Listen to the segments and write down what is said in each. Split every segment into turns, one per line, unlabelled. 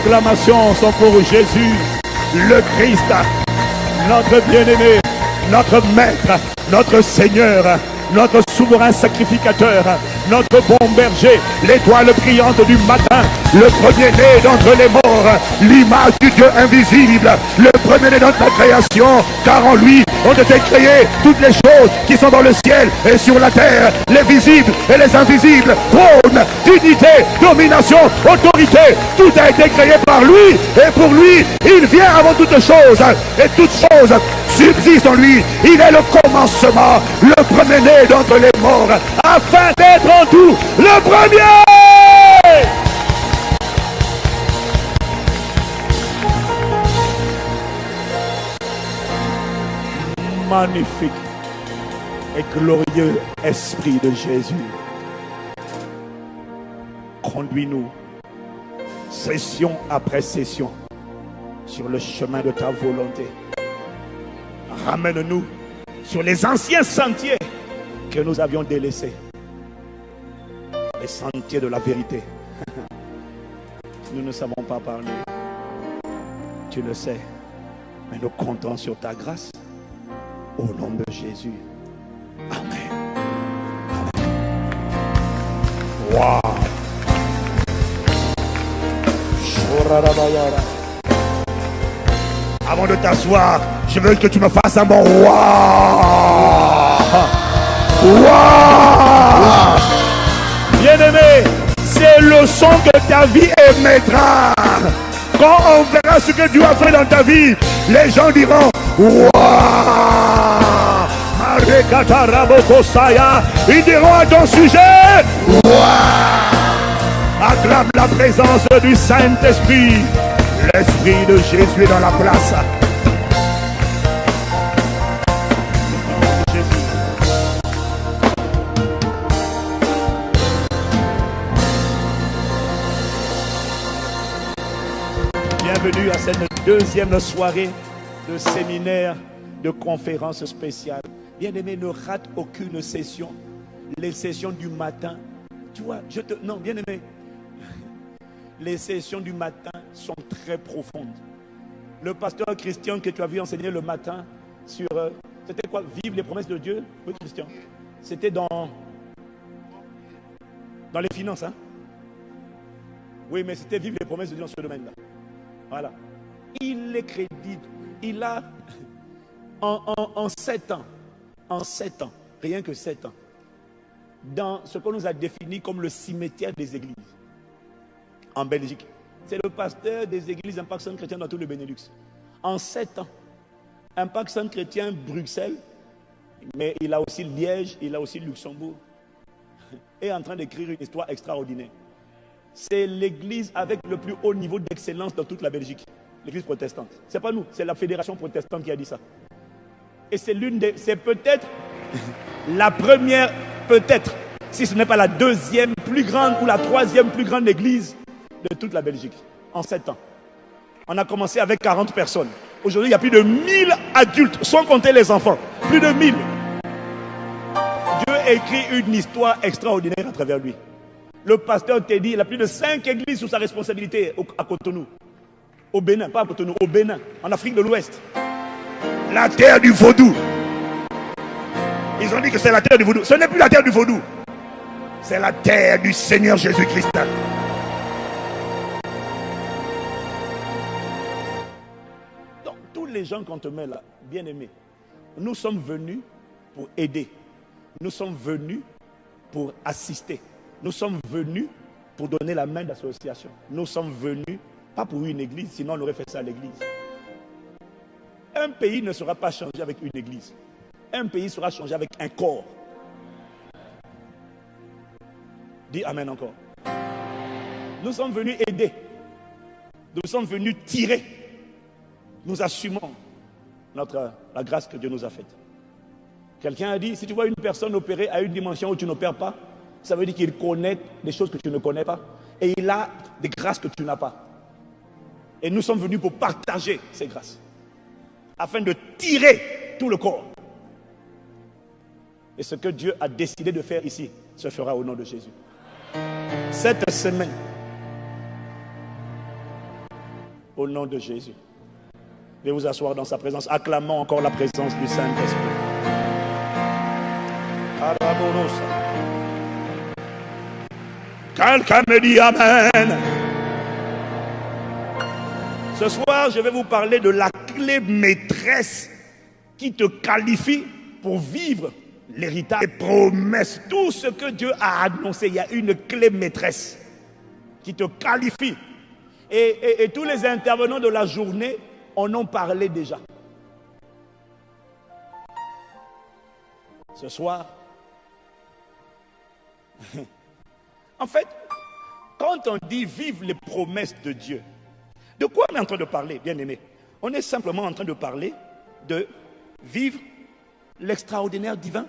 acclamations sont pour Jésus, le Christ, notre bien-aimé, notre maître, notre Seigneur, notre souverain sacrificateur, notre bon berger, l'étoile brillante du matin, le premier-né d'entre les morts, l'image du Dieu invisible, le premier-né de notre création, car en lui ont été créées toutes les choses qui sont dans le ciel et sur la terre, les visibles et les invisibles, trône, dignité, domination, autorité, tout a été créé par lui, et pour lui, il vient avant toutes choses, et toutes choses subsistent en lui. Il est le commencement, le premier-né d'entre les morts, afin d'être en tout le premier. Magnifique et glorieux Esprit de Jésus, conduis-nous session après session sur le chemin de ta volonté. Ramène-nous sur les anciens sentiers que nous avions délaissés, les sentiers de la vérité. Nous ne savons pas parler, tu le sais, mais nous comptons sur ta grâce. Au nom de Jésus. Amen. Amen. Wow. Avant de t'asseoir, je veux que tu me fasses un bon wow. Wow. Bien-aimé, c'est le son que ta vie émettra. Quand on verra ce que Dieu a fait dans ta vie, les gens diront wow. Ils diront à ton sujet wow. Acclame la présence du Saint-Esprit. L'Esprit de Jésus est dans la place. Bienvenue à cette deuxième soirée de séminaire, de conférence spéciale. Bien-aimé, ne rate aucune session. Les sessions du matin, tu vois, non, bien-aimé, les sessions du matin sont très profondes. Le pasteur Christian que tu as vu enseigner le matin sur, c'était quoi? Vivre les promesses de Dieu. Oui, Christian. C'était dans les finances, hein? Oui, mais c'était vivre les promesses de Dieu dans ce domaine-là. Voilà. Il est crédible. Il a, en 7 ans, rien que 7 ans, dans ce qu'on nous a défini comme le cimetière des églises en Belgique. C'est le pasteur des églises Impact Centre Chrétien dans tout le Benelux. En 7 ans, Impact Centre Chrétien Bruxelles, mais il a aussi Liège, il a aussi Luxembourg, est en train d'écrire une histoire extraordinaire. C'est l'église avec le plus haut niveau d'excellence dans toute la Belgique, l'église protestante. C'est pas nous, c'est la fédération protestante qui a dit ça. Et c'est c'est peut-être la première, peut-être, si ce n'est pas la deuxième plus grande ou la troisième plus grande église de toute la Belgique, en 7 ans. On a commencé avec 40 personnes. Aujourd'hui, il y a plus de 1000 adultes, sans compter les enfants. Plus de 1000. Dieu écrit une histoire extraordinaire à travers lui. Le pasteur Teddy, il a plus de 5 églises sous sa responsabilité à Cotonou. Au Bénin, pas à Cotonou, au Bénin, en Afrique de l'Ouest. La terre du vaudou. Ils ont dit que c'est la terre du vaudou. Ce n'est plus la terre du vaudou. C'est la terre du Seigneur Jésus-Christ. Donc, tous les gens qu'on te met là, bien aimés, nous sommes venus pour aider. Nous sommes venus pour assister. Nous sommes venus pour donner la main d'association. Nous sommes venus, pas pour une église, sinon on aurait fait ça à l'église. Un pays ne sera pas changé avec une église. Un pays sera changé avec un corps. Dis amen encore. Nous sommes venus aider. Nous sommes venus tirer. Nous assumons la grâce que Dieu nous a faite. Quelqu'un a dit, si tu vois une personne opérer à une dimension où tu n'opères pas, ça veut dire qu'il connaît des choses que tu ne connais pas. Et il a des grâces que tu n'as pas. Et nous sommes venus pour partager ces grâces. Afin de tirer tout le corps. Et ce que Dieu a décidé de faire ici, se fera au nom de Jésus. Cette semaine, Au nom de Jésus. Veuillez vous asseoir dans sa présence. Acclamons encore la présence du Saint-Esprit. Quelqu'un me dit Amen. Ce soir, je vais vous parler de la clé maîtresse qui te qualifie pour vivre l'héritage, les promesses, tout ce que Dieu a annoncé. Il y a une clé maîtresse qui te qualifie. Et tous les intervenants de la journée en ont parlé déjà. Ce soir, en fait, quand on dit vive les promesses de Dieu, de quoi on est en train de parler, bien-aimés? On est simplement en train de parler de vivre l'extraordinaire divin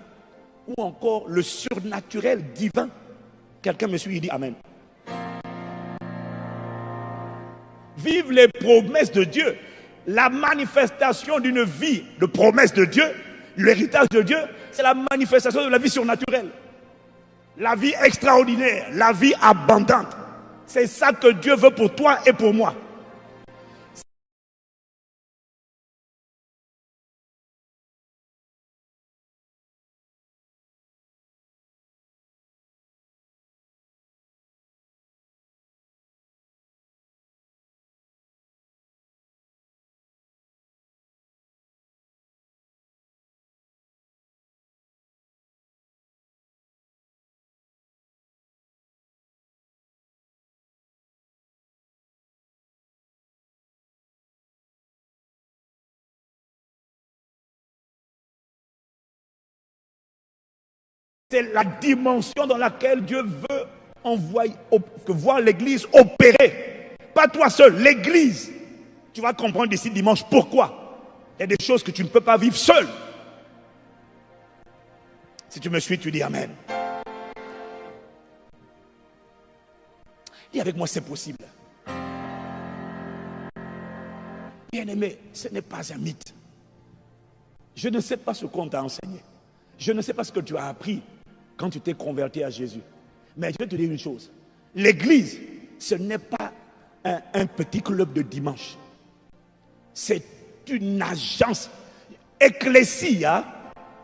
ou encore le surnaturel divin. Quelqu'un me suit, il dit Amen. Vive les promesses de Dieu. La manifestation d'une vie de promesses de Dieu, l'héritage de Dieu, c'est la manifestation de la vie surnaturelle. La vie extraordinaire, la vie abondante. C'est ça que Dieu veut pour toi et pour moi. C'est la dimension dans laquelle Dieu veut envoyer, voir l'Église opérer. Pas toi seul, l'Église. Tu vas comprendre d'ici dimanche pourquoi. Il y a des choses que tu ne peux pas vivre seul. Si tu me suis, tu dis Amen. Dis avec moi, c'est possible. Bien-aimé, ce n'est pas un mythe. Je ne sais pas ce qu'on t'a enseigné. Je ne sais pas ce que tu as appris quand tu t'es converti à Jésus. Mais je vais te dire une chose. L'église, ce n'est pas un petit club de dimanche. C'est une agence. Ecclésia,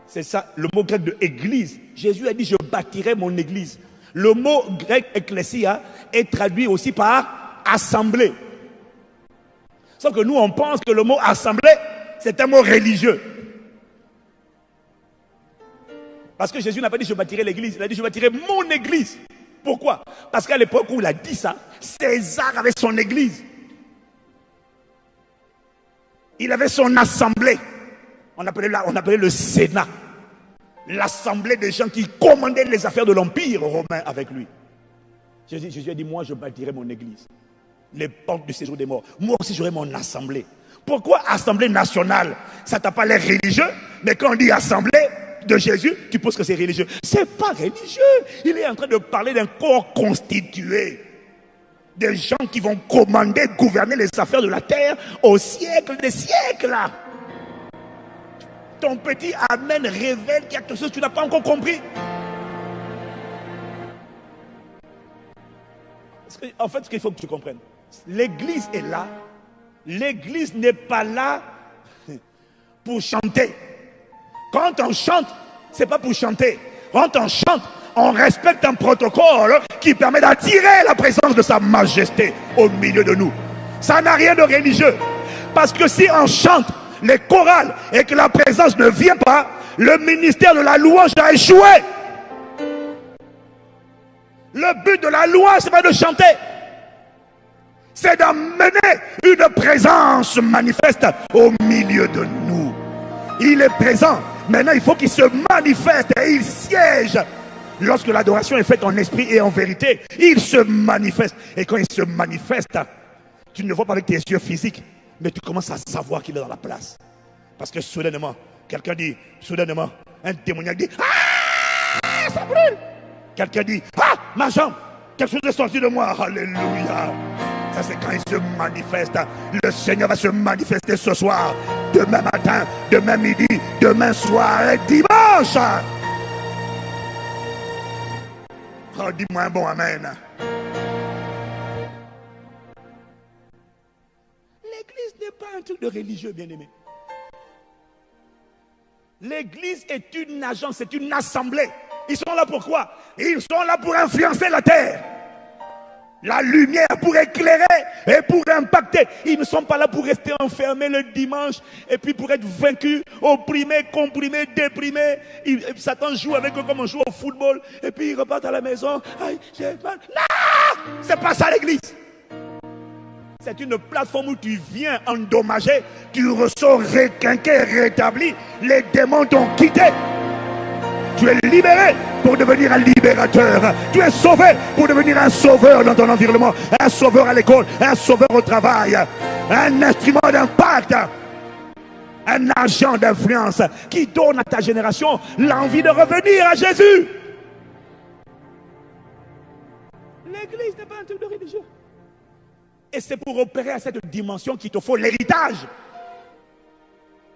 c'est ça, le mot grec de église. Jésus a dit, je bâtirai mon église. Le mot grec ecclésia est traduit aussi par assemblée. Sauf que nous, on pense que le mot assemblée, c'est un mot religieux. Parce que Jésus n'a pas dit je bâtirai l'église, il a dit je bâtirai mon église. Pourquoi? Parce qu'à l'époque où il a dit ça, César avait son église. Il avait son assemblée. On appelait le Sénat. L'assemblée des gens qui commandaient les affaires de l'Empire romain avec lui. Jésus a dit, moi je bâtirai mon église. Les portes du séjour des morts. Moi aussi j'aurai mon assemblée. Pourquoi assemblée nationale? Ça t'a pas l'air religieux, mais quand on dit assemblée de Jésus, tu penses que c'est religieux. C'est pas religieux. Il est en train de parler d'un corps constitué. Des gens qui vont commander, gouverner les affaires de la terre au siècle des siècles. Ton petit Amen révèle qu'il y a quelque chose que tu n'as pas encore compris. En fait, ce qu'il faut que tu comprennes, l'église est là. L'église n'est pas là pour chanter. Quand on chante, c'est pas pour chanter. Quand on chante, on respecte un protocole qui permet d'attirer la présence de sa majesté au milieu de nous. Ça n'a rien de religieux. Parce que si on chante les chorales et que la présence ne vient pas, le ministère de la louange a échoué. Le but de la louange, c'est pas de chanter. C'est d'amener une présence manifeste au milieu de nous. Il est présent. Maintenant, il faut qu'il se manifeste et il siège. Lorsque l'adoration est faite en esprit et en vérité, il se manifeste. Et quand il se manifeste, tu ne le vois pas avec tes yeux physiques, mais tu commences à savoir qu'il est dans la place. Parce que soudainement, quelqu'un dit, soudainement, un démoniaque dit, ah, ça brûle. Quelqu'un dit, ah, ma jambe, quelque chose est sorti de moi. Alléluia. Ça, c'est quand il se manifeste. Le Seigneur va se manifester ce soir, demain matin, demain midi, demain soir et dimanche. Oh, dis-moi un bon amen. pas un truc de religieux, bien-aimé. L'église est une agence, c'est une assemblée. Ils sont là pour quoi? Ils sont là pour influencer la terre. La lumière pour éclairer et pour impacter. Ils ne sont pas là pour rester enfermés le dimanche et puis pour être vaincus, opprimés, comprimés, déprimés. Satan joue avec eux comme on joue au football et puis ils repartent à la maison. Aïe, j'ai mal. Non! C'est pas ça l'église. C'est une plateforme où tu viens endommager, tu ressors requinqué, rétabli. Les démons t'ont quitté. Tu es libéré pour devenir un libérateur. Tu es sauvé pour devenir un sauveur dans ton environnement, un sauveur à l'école, un sauveur au travail, un instrument d'impact, un agent d'influence qui donne à ta génération l'envie de revenir à Jésus. L'église n'est pas un truc de religieux. Et c'est pour opérer à cette dimension qu'il te faut l'héritage.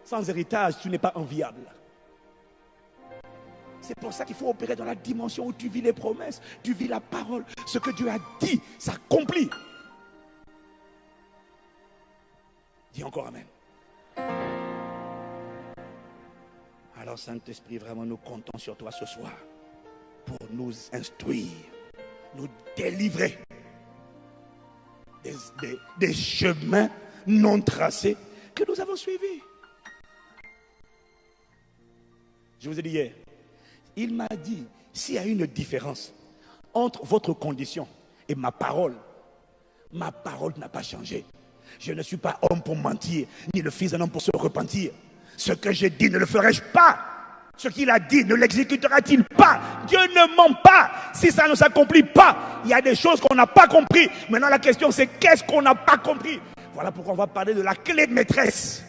Sans héritage, tu n'es pas enviable. C'est pour ça qu'il faut opérer dans la dimension où tu vis les promesses, tu vis la parole. Ce que Dieu a dit s'accomplit. Dis encore amen. Alors Saint-Esprit, vraiment nous comptons sur toi ce soir pour nous instruire, nous délivrer des chemins non tracés que nous avons suivis. Je vous ai dit hier, il m'a dit, s'il y a une différence entre votre condition et ma parole n'a pas changé. Je ne suis pas homme pour mentir, ni le fils d'un homme pour se repentir. Ce que j'ai dit, ne le ferai-je pas? Ce qu'il a dit, ne l'exécutera-t-il pas? Dieu ne ment pas. Si ça ne s'accomplit pas, il y a des choses qu'on n'a pas compris. Maintenant, la question, c'est qu'est-ce qu'on n'a pas compris? Voilà pourquoi on va parler de la clé maîtresse.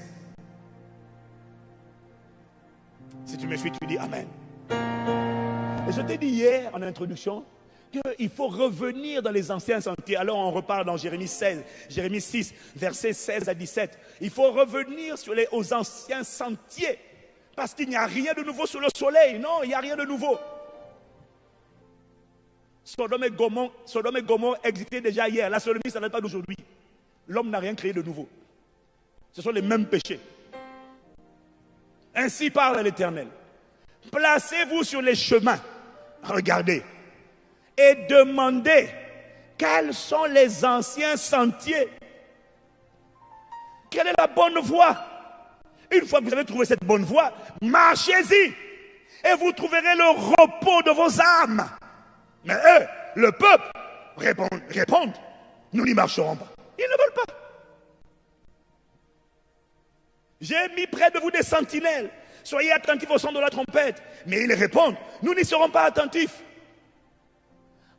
Si tu me suis, tu dis Amen. Et je t'ai dit hier, en introduction, qu'il faut revenir dans les anciens sentiers. Alors on repart dans Jérémie 6, versets 16 à 17. Il faut revenir aux anciens sentiers. Parce qu'il n'y a rien de nouveau sous le soleil. Non, il n'y a rien de nouveau. Sodome et Gomorrhe existaient déjà hier. La sodomie, ça n'est pas d'aujourd'hui. L'homme n'a rien créé de nouveau. Ce sont les mêmes péchés. Ainsi parle l'Éternel. Placez-vous sur les chemins. Regardez. Et demandez quels sont les anciens sentiers. Quelle est la bonne voie? Une fois que vous avez trouvé cette bonne voie, marchez-y et vous trouverez le repos de vos âmes. Mais eux, le peuple, répondent, nous n'y marcherons pas. Ils ne veulent pas. J'ai mis près de vous des sentinelles. Soyez attentifs au son de la trompette. Mais ils répondent, nous n'y serons pas attentifs.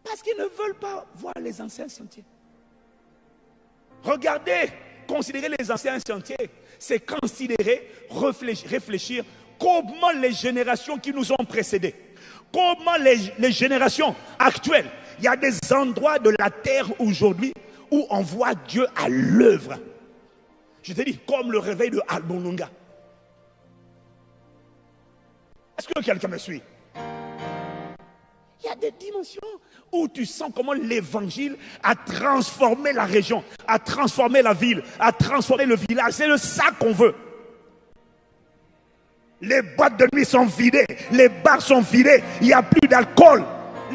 Parce qu'ils ne veulent pas voir les anciens sentiers. Regardez, considérer les anciens sentiers, c'est considérer, réfléchir comment les générations qui nous ont précédés, comment les générations actuelles, il y a des endroits de la terre aujourd'hui où on voit Dieu à l'œuvre. Je te dis, comme le réveil de Albonunga. Est-ce que quelqu'un me suit? Il y a des dimensions où tu sens comment l'évangile a transformé la région, a transformé la ville, a transformé le village. C'est de ça qu'on veut. Les boîtes de nuit sont vidées, les bars sont vidés, il n'y a plus d'alcool.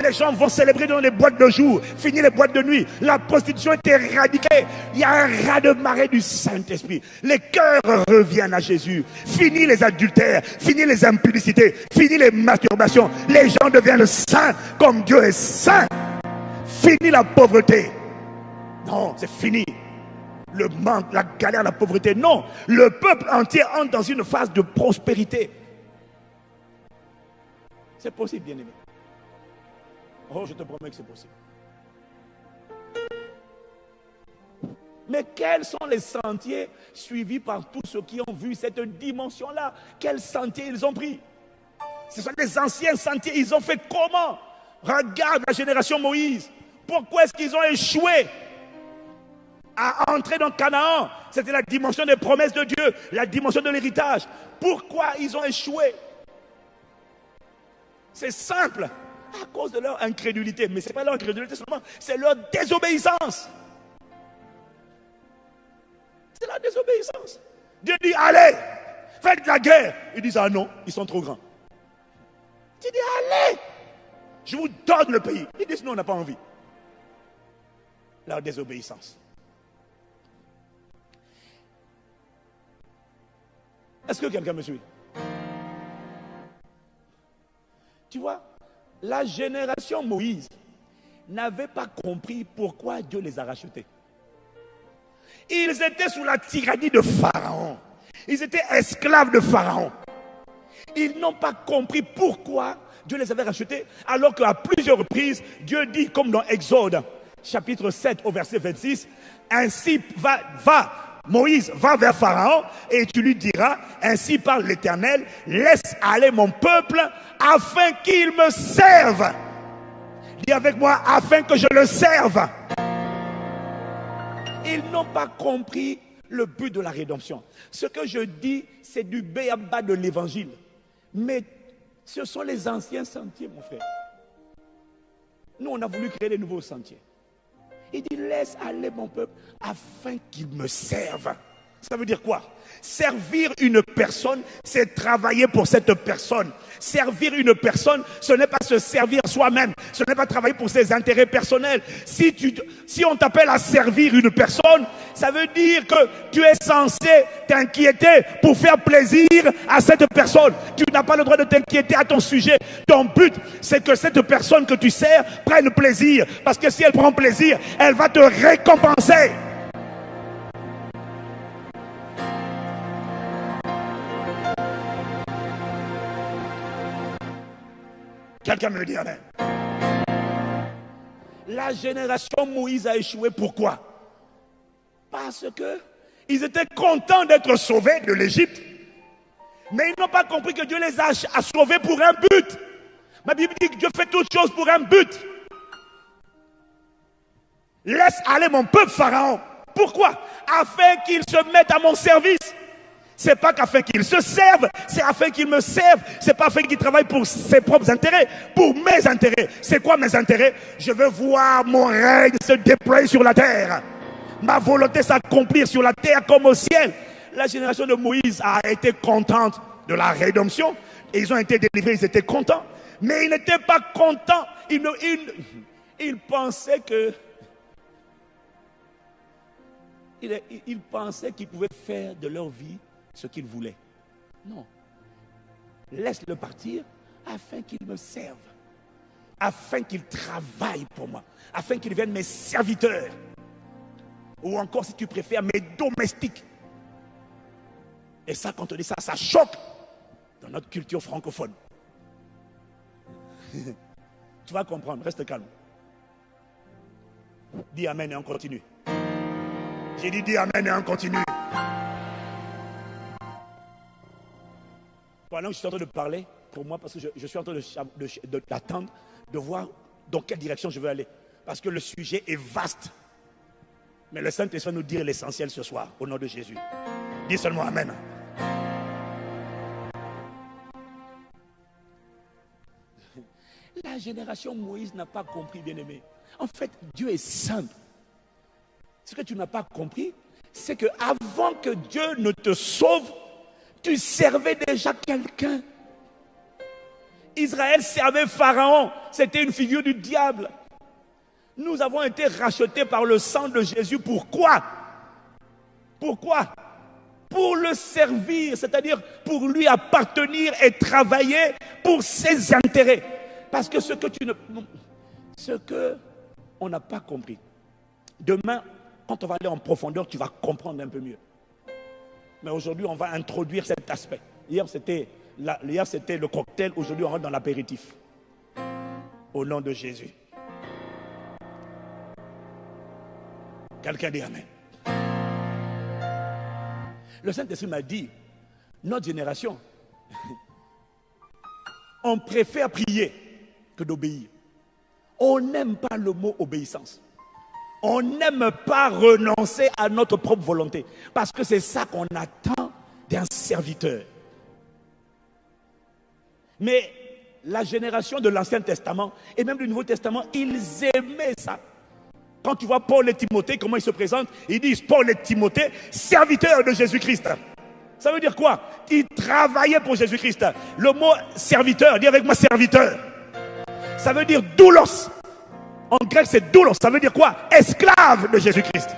Les gens vont célébrer dans les boîtes de jour, fini les boîtes de nuit. La prostitution est éradiquée. Il y a un raz-de-marée du Saint-Esprit. Les cœurs reviennent à Jésus. Fini les adultères, fini les impudicités, fini les masturbations. Les gens deviennent saints comme Dieu est saint. Fini la pauvreté. Non, c'est fini. Le manque, la galère, la pauvreté. Non, le peuple entier entre dans une phase de prospérité. C'est possible, bien-aimé. Oh, je te promets que c'est possible. Mais quels sont les sentiers suivis par tous ceux qui ont vu cette dimension-là? Quels sentiers ils ont pris? Ce sont des anciens sentiers. Ils ont fait comment? Regarde la génération Moïse. Pourquoi est-ce qu'ils ont échoué à entrer dans Canaan? C'était la dimension des promesses de Dieu, la dimension de l'héritage. Pourquoi ils ont échoué? C'est simple. À cause de leur incrédulité. Mais ce n'est pas leur incrédulité seulement, c'est leur désobéissance. C'est la désobéissance. Dieu dit, allez, faites la guerre. Ils disent, ah non, ils sont trop grands. Tu dis, allez, je vous donne le pays. Ils disent, non, on n'a pas envie. La désobéissance. Est-ce que quelqu'un me suit? Tu vois, la génération Moïse n'avait pas compris pourquoi Dieu les a rachetés. Ils étaient sous la tyrannie de Pharaon. Ils étaient esclaves de Pharaon. Ils n'ont pas compris pourquoi Dieu les avait rachetés, alors qu'à plusieurs reprises, Dieu dit, comme dans Exode, chapitre 7, au verset 26, ainsi Moïse va vers Pharaon et tu lui diras, ainsi parle l'Éternel, laisse aller mon peuple afin qu'il me serve. Dis avec moi, afin que je le serve. Ils n'ont pas compris le but de la rédemption. Ce que je dis, c'est du béaba de l'évangile. Mais ce sont les anciens sentiers, mon frère. Nous, on a voulu créer des nouveaux sentiers. Il dit, laisse aller mon peuple afin qu'il me serve. Ça veut dire quoi? Servir une personne, c'est travailler pour cette personne. Servir une personne, ce n'est pas se servir soi-même. Ce n'est pas travailler pour ses intérêts personnels. Si on t'appelle à servir une personne, ça veut dire que tu es censé t'inquiéter pour faire plaisir à cette personne. Tu n'as pas le droit de t'inquiéter à ton sujet. Ton but, c'est que cette personne que tu sers prenne plaisir. Parce que si elle prend plaisir, elle va te récompenser. Quelqu'un me dit amen. La génération Moïse a échoué. Pourquoi? Parce que ils étaient contents d'être sauvés de l'Égypte, mais ils n'ont pas compris que Dieu les a sauvés pour un but. Ma Bible dit que Dieu fait toutes choses pour un but. Laisse aller mon peuple Pharaon. Pourquoi? Afin qu'il se mette à mon service. C'est pas qu'afin qu'il se serve, c'est afin qu'il me serve. C'est pas afin qu'il travaille pour ses propres intérêts, pour mes intérêts. C'est quoi mes intérêts? Je veux voir mon règne se déployer sur la terre. Ma volonté s'accomplir sur la terre comme au ciel. La génération de Moïse a été contente de la rédemption. Et ils ont été délivrés, ils étaient contents. Mais ils n'étaient pas contents. Ils pensaient que... Ils pensaient qu'ils pouvaient faire de leur vie ce qu'il voulait. Non. Laisse-le partir afin qu'il me serve. Afin qu'il travaille pour moi. Afin qu'il devienne mes serviteurs. Ou encore, si tu préfères, mes domestiques. Et ça, quand on dit ça, ça choque dans notre culture francophone. Tu vas comprendre, reste calme. Dis amen et on continue. J'ai dit dis amen et on continue. Pendant que je suis en train de parler, pour moi, parce que je suis en train d'attendre, de voir dans quelle direction je veux aller. Parce que le sujet est vaste. Mais le Saint-Esprit va nous dire l'essentiel ce soir, au nom de Jésus. Dis seulement amen. La génération Moïse n'a pas compris, bien-aimé. En fait, Dieu est simple. Ce que tu n'as pas compris, c'est que avant que Dieu ne te sauve, tu servais déjà quelqu'un. Israël servait Pharaon. C'était une figure du diable. Nous avons été rachetés par le sang de Jésus. Pourquoi? Pourquoi? Pour le servir, c'est-à-dire pour lui appartenir et travailler pour ses intérêts. Parce que ce que on n'a pas compris. Demain, quand on va aller en profondeur, tu vas comprendre un peu mieux. Mais aujourd'hui, on va introduire cet aspect. Hier, c'était le cocktail. Aujourd'hui, on rentre dans l'apéritif. Au nom de Jésus. Quelqu'un dit amen. Le Saint-Esprit m'a dit, notre génération, on préfère prier que d'obéir. On n'aime pas le mot obéissance. On n'aime pas renoncer à notre propre volonté. Parce que c'est ça qu'on attend d'un serviteur. Mais la génération de l'Ancien Testament et même du Nouveau Testament, ils aimaient ça. Quand tu vois Paul et Timothée, comment ils se présentent, ils disent Paul et Timothée, serviteurs de Jésus-Christ. Ça veut dire quoi? Ils travaillaient pour Jésus-Christ. Le mot serviteur, dis avec moi serviteur. Ça veut dire doulos. En grec, c'est doulos. Ça veut dire quoi? Esclave de Jésus-Christ.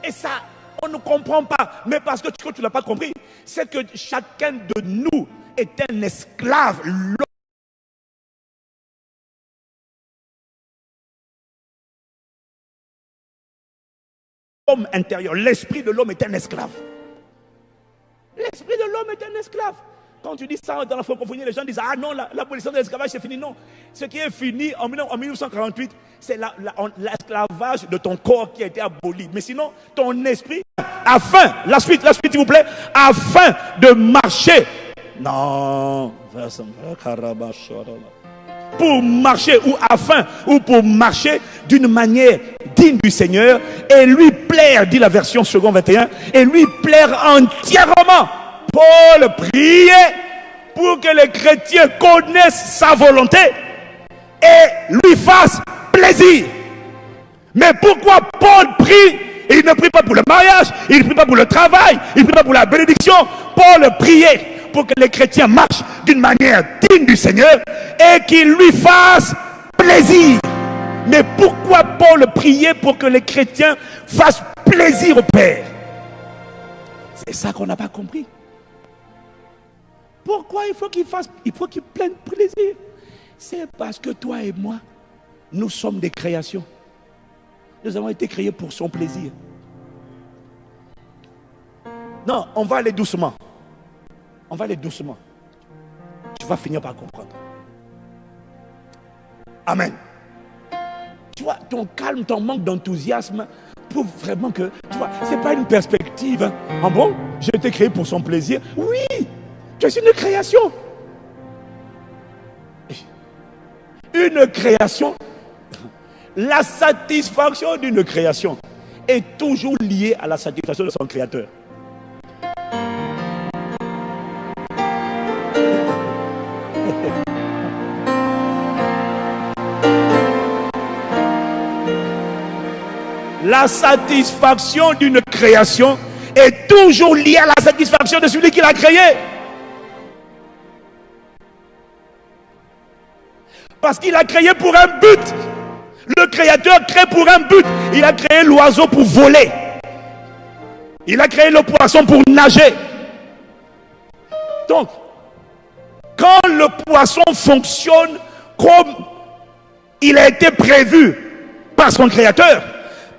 Et ça, on ne comprend pas. Mais parce que tu ne l'as pas compris, c'est que chacun de nous est un esclave. L'homme intérieur, l'esprit de l'homme est un esclave. L'esprit de l'homme est un esclave. Quand tu dis ça dans la francophonie, les gens disent ah non, l'abolition de l'esclavage c'est fini. Non, ce qui est fini en 1948, c'est l'esclavage de ton corps qui a été aboli. Mais sinon, ton esprit, afin, la suite s'il vous plaît, afin de marcher. Non, pour marcher ou afin ou pour marcher d'une manière digne du Seigneur et lui plaire, dit la version second 21, et lui plaire entièrement. Paul priait pour que les chrétiens connaissent sa volonté et lui fassent plaisir. Mais pourquoi Paul prie? Il ne prie pas pour le mariage, il ne prie pas pour le travail, il ne prie pas pour la bénédiction. Paul priait pour que les chrétiens marchent d'une manière digne du Seigneur et qu'ils lui fassent plaisir. Mais pourquoi Paul priait pour que les chrétiens fassent plaisir au Père? C'est ça qu'on n'a pas compris. Pourquoi il faut qu'il prenne plaisir? C'est parce que toi et moi, nous sommes des créations. Nous avons été créés pour son plaisir. Non, on va aller doucement. On va aller doucement. Tu vas finir par comprendre. Amen. Tu vois, ton calme, ton manque d'enthousiasme prouve vraiment que, tu vois, ce n'est pas une perspective. Hein. Ah bon? J'ai été créé pour son plaisir. Oui, tu es une création. Une création. La satisfaction d'une création est toujours liée à la satisfaction de son créateur. La satisfaction d'une création est toujours liée à la satisfaction de celui qui l'a créé. Parce qu'il a créé pour un but. Le créateur crée pour un but. Il a créé l'oiseau pour voler. Il a créé le poisson pour nager. Donc, quand le poisson fonctionne comme il a été prévu par son créateur,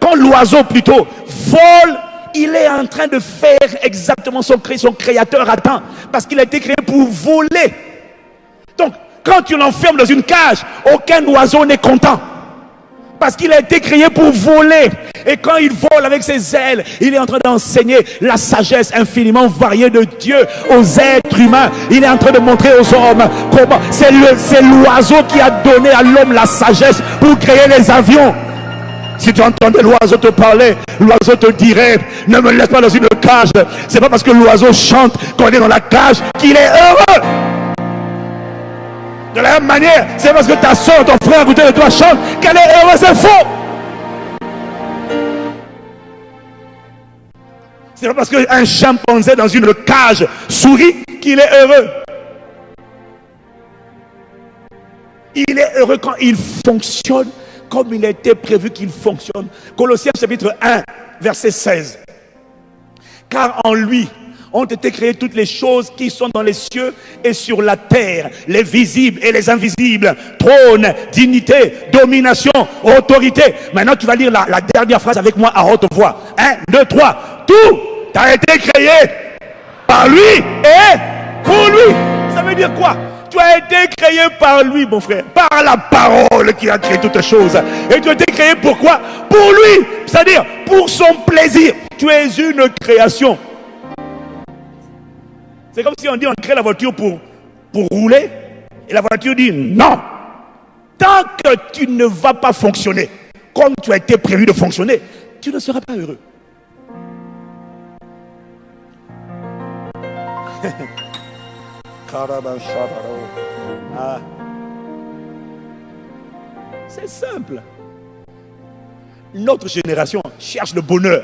quand l'oiseau plutôt vole, il est en train de faire exactement son créateur attend. Parce qu'il a été créé pour voler. Donc, quand tu l'enfermes dans une cage, aucun oiseau n'est content. Parce qu'il a été créé pour voler. Et quand il vole avec ses ailes, il est en train d'enseigner la sagesse infiniment variée de Dieu aux êtres humains. Il est en train de montrer aux hommes comment c'est l'oiseau qui a donné à l'homme la sagesse pour créer les avions. Si tu entendais l'oiseau te parler, l'oiseau te dirait ne me laisse pas dans une cage. C'est pas parce que l'oiseau chante qu'on est dans la cage qu'il est heureux. De la même manière, c'est parce que ta soeur, ton frère à côté de toi chante qu'elle est heureuse. C'est faux. C'est pas parce qu'un chimpanzé dans une cage sourit qu'il est heureux. Il est heureux quand il fonctionne comme il a été prévu qu'il fonctionne. Colossiens chapitre 1, verset 16. Car en lui ont été créées toutes les choses qui sont dans les cieux et sur la terre, les visibles et les invisibles, trône, dignité, domination, autorité. Maintenant tu vas lire la dernière phrase avec moi à haute voix. 1, 2, 3. Tout a été créé par lui et pour lui. Ça veut dire quoi? Tu as été créé par lui, mon frère, par la parole qui a créé toutes choses. Et tu as été créé pourquoi? Pour lui, c'est-à-dire pour son plaisir. Tu es une création. C'est comme si on dit on crée la voiture pour rouler. Et la voiture dit non. Tant que tu ne vas pas fonctionner comme tu as été prévu de fonctionner, tu ne seras pas heureux. C'est simple. Notre génération cherche le bonheur.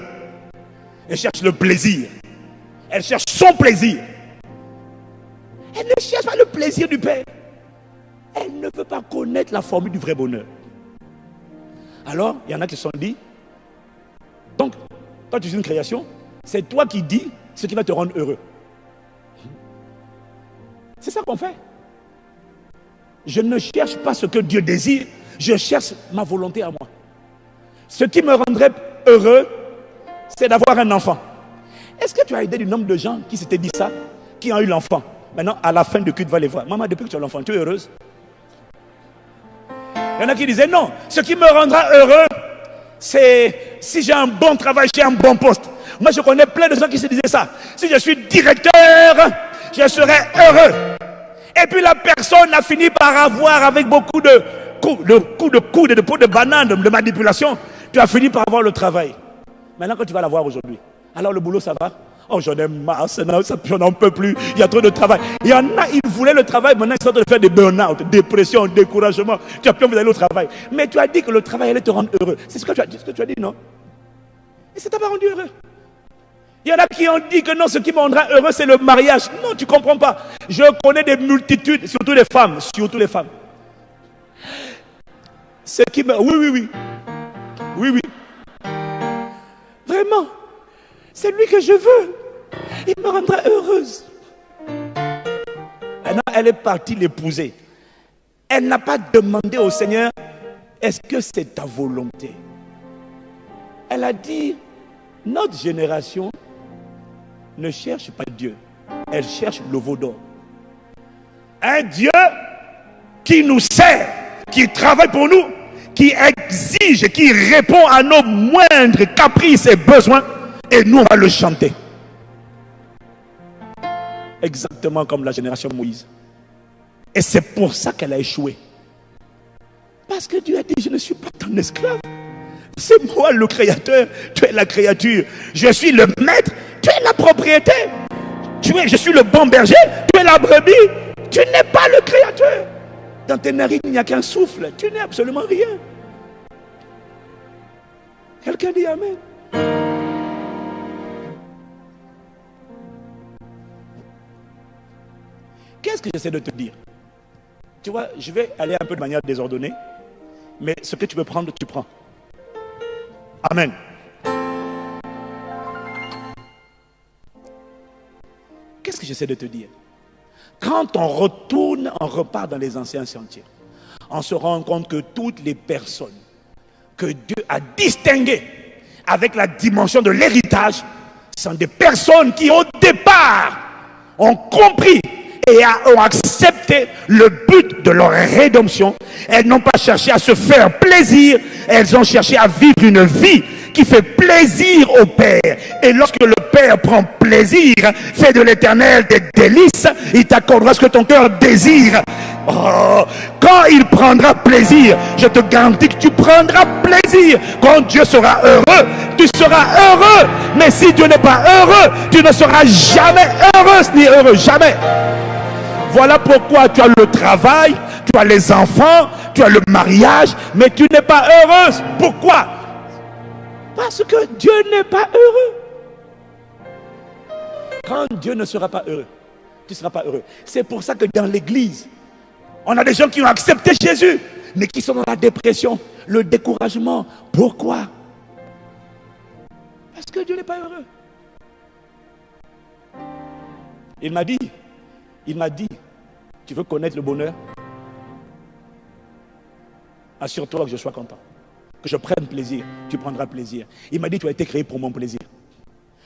Elle cherche le plaisir. Elle cherche son plaisir. Elle ne cherche pas le plaisir du Père. Elle ne veut pas connaître la formule du vrai bonheur. Alors, il y en a qui se sont dit, donc, quand tu es une création, c'est toi qui dis ce qui va te rendre heureux. C'est ça qu'on fait. Je ne cherche pas ce que Dieu désire, je cherche ma volonté à moi. Ce qui me rendrait heureux, c'est d'avoir un enfant. Est-ce que tu as idée du nombre de gens qui s'étaient dit ça, qui ont eu l'enfant? Maintenant, à la fin du culte, va les voir. Maman, depuis que tu as l'enfant, tu es heureuse? Il y en a qui disaient non, ce qui me rendra heureux, c'est si j'ai un bon travail, j'ai un bon poste. Moi, je connais plein de gens qui se disaient ça. Si je suis directeur, je serai heureux. Et puis la personne a fini par avoir, avec beaucoup de coups de coude, de peau de banane, de manipulation, tu as fini par avoir le travail. Maintenant, quand tu vas l'avoir aujourd'hui, alors le boulot, ça va? Oh, j'en ai marre, j'en n'en peux plus, il y a trop de travail. Il y en a, ils voulaient le travail, maintenant ils sont en train de faire des burn-out, dépression, découragement. Tu as plus envie d'aller au travail. Mais tu as dit que le travail allait te rendre heureux. C'est ce que tu as dit, non? Et ça t'a pas rendu heureux. Il y en a qui ont dit que non, ce qui me rendra heureux, c'est le mariage. Non, tu ne comprends pas. Je connais des multitudes, surtout les femmes. Ce qui me... Oui. Vraiment. C'est lui que je veux. Il me rendra heureuse. Maintenant, elle est partie l'épouser. Elle n'a pas demandé au Seigneur, est-ce que c'est ta volonté? Elle a dit, notre génération ne cherche pas Dieu. Elle cherche le veau d'or. Un Dieu qui nous sert, qui travaille pour nous, qui exige, qui répond à nos moindres caprices et besoins. Et nous, on va le chanter. Exactement comme la génération Moïse. Et c'est pour ça qu'elle a échoué. Parce que Dieu a dit, je ne suis pas ton esclave. C'est moi le créateur, tu es la créature. Je suis le maître, tu es la propriété. Je suis le bon berger, tu es la brebis. Tu n'es pas le créateur. Dans tes narines, il n'y a qu'un souffle. Tu n'es absolument rien. Quelqu'un dit Amen. Qu'est-ce que j'essaie de te dire? Tu vois, je vais aller un peu de manière désordonnée, mais ce que tu veux prendre, tu prends. Amen. Qu'est-ce que j'essaie de te dire? Quand on retourne, on repart dans les anciens sentiers, on se rend compte que toutes les personnes que Dieu a distinguées avec la dimension de l'héritage sont des personnes qui au départ ont compris et ont accepté le but de leur rédemption. Elles n'ont pas cherché à se faire plaisir, elles ont cherché à vivre une vie qui fait plaisir au Père. Et lorsque le Père prend plaisir, fait de l'Éternel des délices, il t'accordera ce que ton cœur désire. Oh, quand il prendra plaisir, je te garantis que tu prendras plaisir. Quand Dieu sera heureux, tu seras heureux. Mais si Dieu n'est pas heureux, tu ne seras jamais heureuse ni heureux, jamais. Voilà pourquoi tu as le travail, tu as les enfants, tu as le mariage, mais tu n'es pas heureuse. Pourquoi? Parce que Dieu n'est pas heureux. Quand Dieu ne sera pas heureux, tu ne seras pas heureux. C'est pour ça que dans l'église, on a des gens qui ont accepté Jésus, mais qui sont dans la dépression, le découragement. Pourquoi? Parce que Dieu n'est pas heureux. Il m'a dit, tu veux connaître le bonheur? Assure-toi que je sois content, que je prenne plaisir, tu prendras plaisir. Il m'a dit, tu as été créé pour mon plaisir.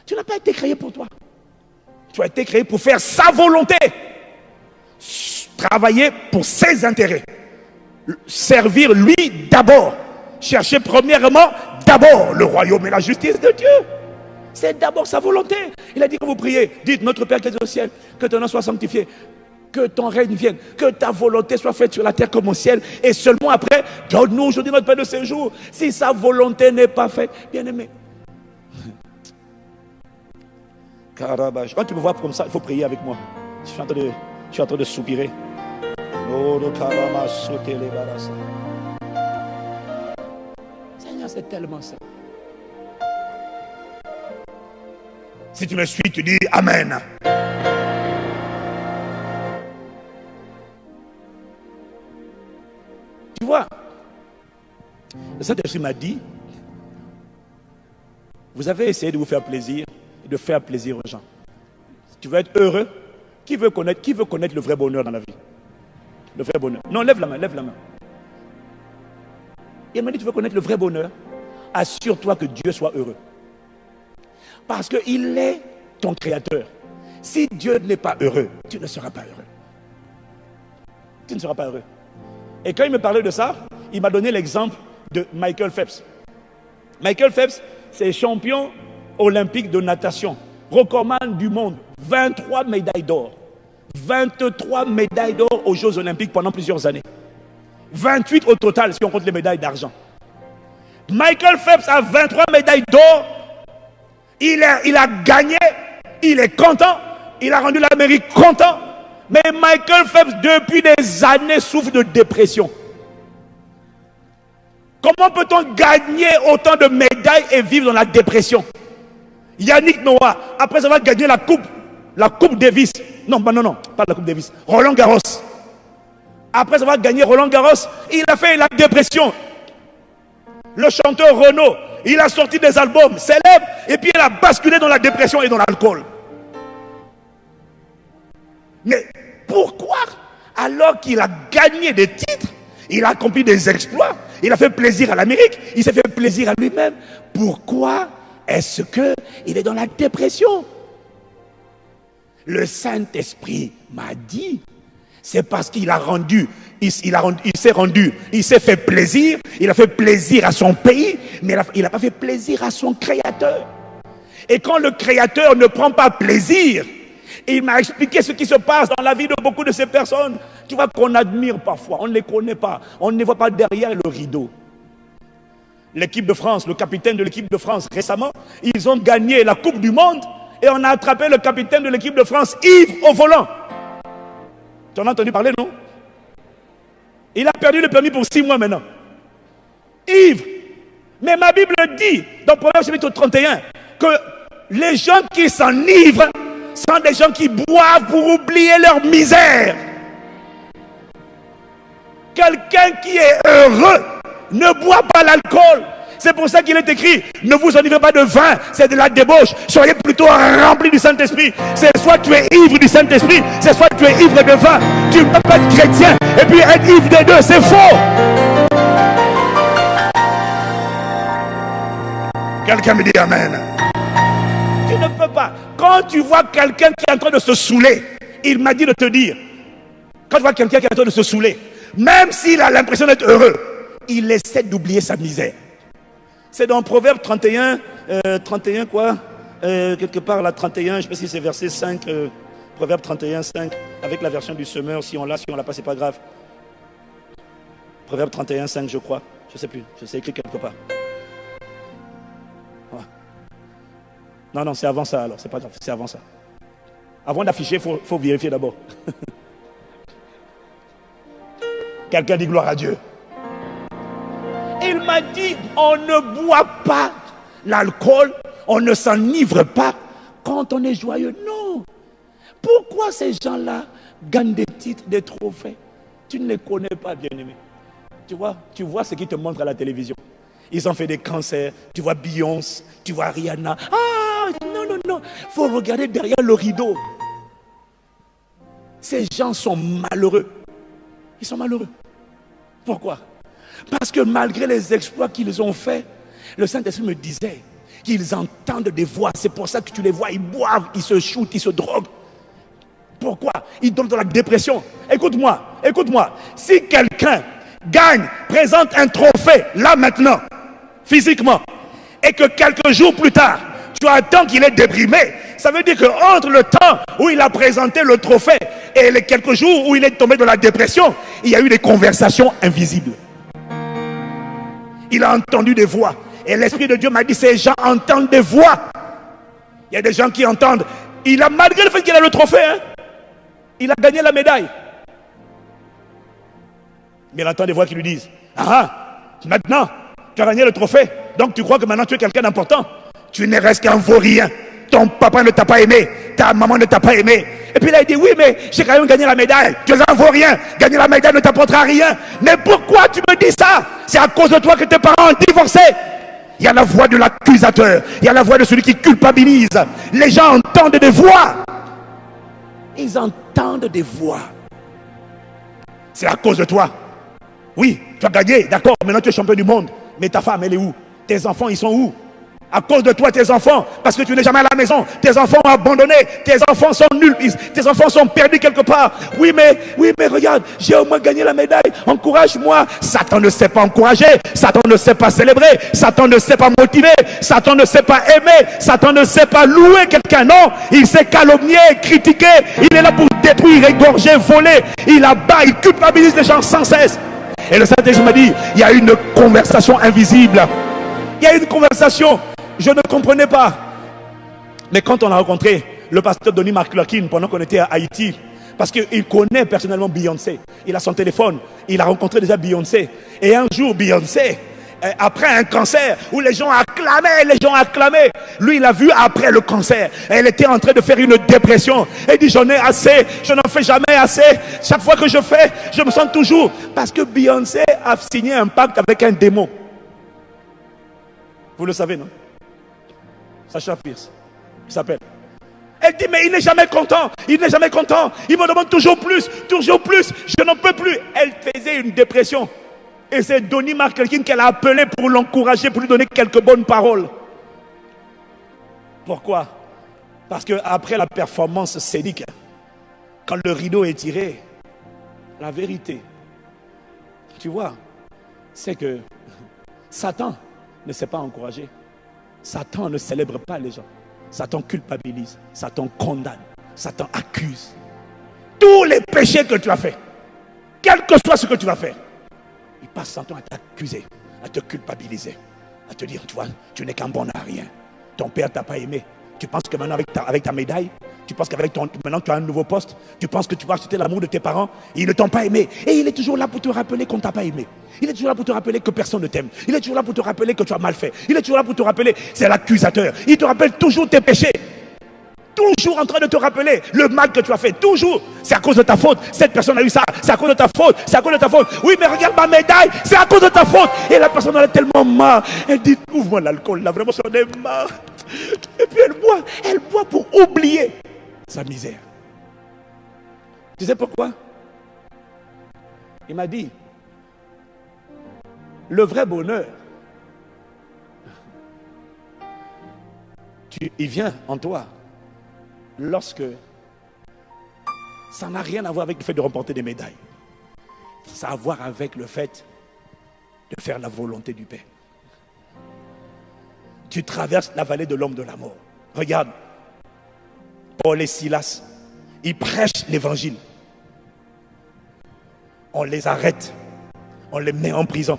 Tu n'as pas été créé pour toi. Tu as été créé pour faire sa volonté. Travailler pour ses intérêts. Servir lui d'abord. Chercher premièrement d'abord le royaume et la justice de Dieu. C'est d'abord sa volonté. Il a dit que vous priez, dites notre Père qui est au ciel, que ton nom soit sanctifié, que ton règne vienne, que ta volonté soit faite sur la terre comme au ciel. Et seulement après, donne-nous aujourd'hui notre pain de ce jour. Si sa volonté n'est pas faite, bien aimé. Carabache. Quand tu me vois comme ça, il faut prier avec moi. Je suis en train de soupirer. tellement ça. Si tu me suis, tu dis Amen. Tu vois, le Saint-Esprit m'a dit, vous avez essayé de vous faire plaisir, de faire plaisir aux gens. Si tu veux être heureux, qui veut connaître le vrai bonheur dans la vie? Le vrai bonheur. Non, lève la main, lève la main. Il m'a dit, tu veux connaître le vrai bonheur? Assure-toi que Dieu soit heureux. Parce qu'il est ton créateur. Si Dieu n'est pas heureux, tu ne seras pas heureux. Tu ne seras pas heureux. Et quand il me parlait de ça, il m'a donné l'exemple de Michael Phelps. Michael Phelps, c'est champion olympique de natation, recordman du monde, 23 médailles d'or. 23 médailles d'or aux Jeux olympiques pendant plusieurs années. 28 au total si on compte les médailles d'argent. Michael Phelps a 23 médailles d'or. Il a gagné, il est content, il a rendu l'Amérique content. Mais Michael Phelps, depuis des années, souffre de dépression. Comment peut-on gagner autant de médailles et vivre dans la dépression? Yannick Noah, après avoir gagné la coupe Davis, non, pas la coupe Davis, Roland Garros. Après avoir gagné Roland Garros, il a fait la dépression. Le chanteur Renaud, il a sorti des albums célèbres et puis il a basculé dans la dépression et dans l'alcool. Mais pourquoi, alors qu'il a gagné des titres, il a accompli des exploits, il a fait plaisir à l'Amérique, il s'est fait plaisir à lui-même, pourquoi est-ce qu'il est dans la dépression? Le Saint-Esprit m'a dit, c'est parce qu'il a rendu, il s'est fait plaisir, il a fait plaisir à son pays, mais il n'a pas fait plaisir à son Créateur. Et quand le Créateur ne prend pas plaisir, il m'a expliqué ce qui se passe dans la vie de beaucoup de ces personnes. Tu vois qu'on admire parfois, on ne les connaît pas, on ne les voit pas derrière le rideau. L'équipe de France, le capitaine de l'équipe de France, récemment, ils ont gagné la Coupe du Monde et on a attrapé le capitaine de l'équipe de France, ivre au volant. Tu en as entendu parler, non? Il a perdu le permis pour 6 mois maintenant. Ivre. Mais ma Bible dit, dans Proverbe chapitre 31, que les gens qui s'enivrent sont des gens qui boivent pour oublier leur misère. Quelqu'un qui est heureux ne boit pas l'alcool. C'est pour ça qu'il est écrit, ne vous enivrez pas de vin, c'est de la débauche. Soyez plutôt remplis du Saint-Esprit. C'est soit tu es ivre du Saint-Esprit, c'est soit tu es ivre de vin. Tu ne peux pas être chrétien et puis être ivre des deux, c'est faux. Quelqu'un me dit Amen. Tu ne peux pas. Quand tu vois quelqu'un qui est en train de se saouler, il m'a dit de te dire, quand tu vois quelqu'un qui est en train de se saouler, même s'il a l'impression d'être heureux, il essaie d'oublier sa misère. C'est dans Proverbe 31, quelque part là, 31, je ne sais pas si c'est verset 5, Proverbe 31, 5, avec la version du semeur, si on l'a pas, c'est pas grave. Proverbe 31, 5, je crois, je ne sais plus, je sais écrit quelque part. Non, c'est avant ça alors, c'est pas grave, c'est avant ça. Avant d'afficher, il faut vérifier d'abord. Quelqu'un dit gloire à Dieu. Il m'a dit, on ne boit pas l'alcool, on ne s'enivre pas quand on est joyeux. Non. Pourquoi ces gens-là gagnent des titres, des trophées? Tu ne les connais pas, bien-aimé. Tu vois ce qu'ils te montrent à la télévision. Ils ont fait des concerts, tu vois Beyoncé, tu vois Rihanna. Ah, non. Il faut regarder derrière le rideau. Ces gens sont malheureux. Ils sont malheureux. Pourquoi? Parce que malgré les exploits qu'ils ont faits, le Saint-Esprit me disait qu'ils entendent des voix. C'est pour ça que tu les vois, ils boivent, ils se shootent, ils se droguent. Pourquoi? Ils tombent dans la dépression. Écoute-moi. Si quelqu'un gagne, présente un trophée, là maintenant, physiquement, et que quelques jours plus tard, tu attends qu'il est déprimé, ça veut dire qu'entre le temps où il a présenté le trophée et les quelques jours où il est tombé dans la dépression, il y a eu des conversations invisibles. Il a entendu des voix. Et l'Esprit de Dieu m'a dit, ces gens entendent des voix. Il y a des gens qui entendent. Malgré le fait qu'il a le trophée, il a gagné la médaille. Mais il entend des voix qui lui disent, maintenant, tu as gagné le trophée, Donc tu crois que maintenant tu es quelqu'un d'important. Tu ne restes qu'un vaurien. Ton papa ne t'a pas aimé, ta maman ne t'a pas aimé. Et puis là il dit, oui mais j'ai quand même gagné la médaille. Tu es un vaurien, gagner la médaille ne t'apportera rien. Mais pourquoi tu me dis ça? C'est à cause de toi que tes parents ont divorcé. Il y a la voix de l'accusateur, il y a la voix de celui qui culpabilise. Les gens entendent des voix. Ils entendent des voix. C'est à cause de toi. Oui, tu as gagné, d'accord, maintenant tu es champion du monde. Mais ta femme, elle est où? Tes enfants, ils sont où? À cause de toi, tes enfants, parce que tu n'es jamais à la maison, tes enfants ont abandonné, tes enfants sont nuls, tes enfants sont perdus quelque part. Oui mais regarde, j'ai au moins gagné la médaille, encourage-moi. Satan ne sait pas encourager, Satan ne sait pas célébrer, Satan ne sait pas motiver, Satan ne sait pas aimer, Satan ne sait pas louer quelqu'un, non. Il sait calomnier, critiquer, il est là pour détruire, égorger, voler, il abat, il culpabilise les gens sans cesse. Et le Saint-Esprit m'a dit, il y a une conversation invisible. Il y a une conversation. Je ne comprenais pas. Mais quand on a rencontré le pasteur Donnie McClurkin pendant qu'on était à Haïti, parce qu'il connaît personnellement Beyoncé, il a son téléphone, il a rencontré déjà Beyoncé. Et un jour, Beyoncé, après un cancer où les gens acclamaient, lui il a vu après le cancer. Elle était en train de faire une dépression. Elle dit, j'en ai assez, je n'en fais jamais assez. Chaque fois que je fais, je me sens toujours. Parce que Beyoncé a signé un pacte avec un démon. Vous le savez, non? Sacha Fierce, il s'appelle. Elle dit, mais il n'est jamais content, il n'est jamais content, il me demande toujours plus, je n'en peux plus. Elle faisait une dépression. Et c'est Donnie McClurkin qu'elle a appelé pour l'encourager, pour lui donner quelques bonnes paroles. Pourquoi? Parce qu'après la performance scénique, quand le rideau est tiré, la vérité, tu vois, c'est que Satan ne sait pas encourager. Satan ne célèbre pas les gens. Satan culpabilise, Satan condamne, Satan accuse. Tous les péchés que tu as fait, quel que soit ce que tu vas faire, il passe son temps à t'accuser, à te culpabiliser, à te dire, tu vois, tu n'es qu'un bon à rien. Ton père ne t'a pas aimé. Tu penses que maintenant avec ta médaille, tu penses qu'avec maintenant tu as un nouveau poste, tu penses que tu vas acheter l'amour de tes parents, ils ne t'ont pas aimé. Et il est toujours là pour te rappeler qu'on ne t'a pas aimé. Il est toujours là pour te rappeler que personne ne t'aime. Il est toujours là pour te rappeler que tu as mal fait. Il est toujours là pour te rappeler, c'est l'accusateur. Il te rappelle toujours tes péchés. Toujours en train de te rappeler le mal que tu as fait. Toujours. C'est à cause de ta faute. Cette personne a eu ça. C'est à cause de ta faute. C'est à cause de ta faute. Oui, mais regarde ma médaille. C'est à cause de ta faute. Et la personne en a tellement marre. Elle dit, ouvre-moi l'alcool. Là, vraiment, j'en ai marre. Et puis elle boit pour oublier sa misère. Tu sais pourquoi? Il m'a dit, le vrai bonheur, il vient en toi lorsque ça n'a rien à voir avec le fait de remporter des médailles. Ça a à voir avec le fait de faire la volonté du Père. Tu traverses la vallée de l'homme de la mort. Regarde, Paul et Silas, ils prêchent l'évangile. On les arrête, on les met en prison,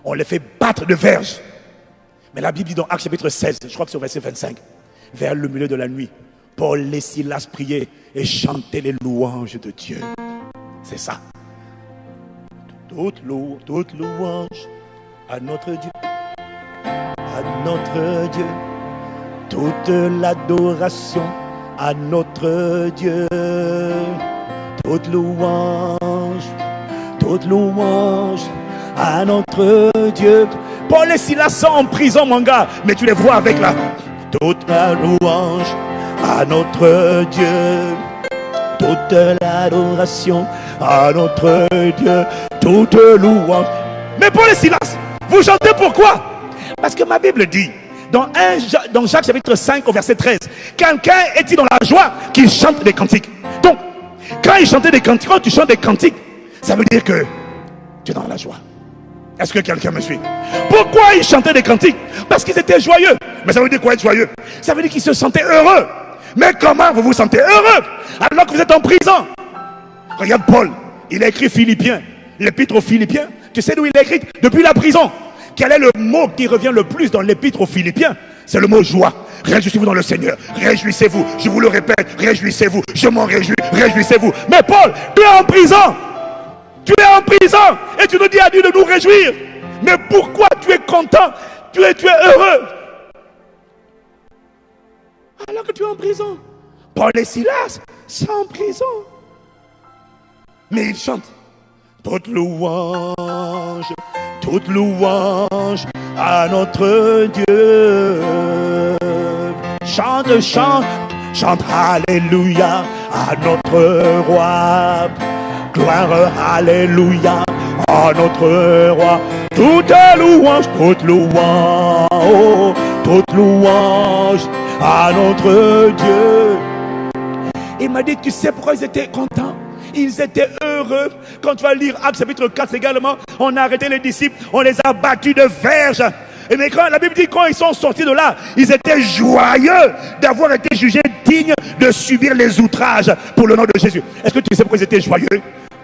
on les fait battre de verges. Mais la Bible dit dans Actes chapitre 16, je crois que c'est au verset 25, vers le milieu de la nuit, Paul et Silas priaient et chantaient les louanges de Dieu. C'est ça. Toute louange à notre Dieu. À notre Dieu. Toute l'adoration à notre Dieu. Toute louange à notre Dieu. Paul et Silas sont en prison, mon gars, mais tu les vois avec la toute la louange à notre Dieu, toute l'adoration à notre Dieu, toute louange. Mais Paul et Silas, vous chantez pourquoi? Parce que ma Bible dit, dans Jacques chapitre 5 au verset 13, quelqu'un est-il dans la joie qu'il chante des cantiques? Donc, quand il chantait des cantiques, quand tu chantes des cantiques, ça veut dire que tu es dans la joie. Est-ce que quelqu'un me suit? Pourquoi ils chantaient des cantiques? Parce qu'ils étaient joyeux. Mais ça veut dire quoi être joyeux? Ça veut dire qu'ils se sentaient heureux. Mais comment vous vous sentez heureux alors que vous êtes en prison? Regarde Paul, il a écrit Philippiens, l'épître aux Philippiens. Tu sais d'où il a écrit? Depuis la prison. Quel est le mot qui revient le plus dans l'épître aux Philippiens? C'est le mot joie. Réjouissez-vous dans le Seigneur. Réjouissez-vous. Je vous le répète, réjouissez-vous. Je m'en réjouis. Réjouissez-vous. Mais Paul, tu es en prison. Tu es en prison et tu nous dis à Dieu de nous réjouir. Mais pourquoi tu es content? tu es heureux. Alors que tu es en prison. Paul et Silas sont en prison. Mais ils chantent. Toute louange à notre Dieu. Chante, chante, chante, alléluia à notre roi. Gloire, alléluia à notre roi. Toute louange à notre Dieu. Il m'a dit, tu sais pourquoi ils étaient contents? Ils étaient heureux. Quand tu vas lire Actes chapitre 4 également, on a arrêté les disciples, on les a battus de verges. Et mais quand la Bible dit, quand ils sont sortis de là, ils étaient joyeux d'avoir été jugés dignes de subir les outrages pour le nom de Jésus. Est-ce que tu sais pourquoi ils étaient joyeux?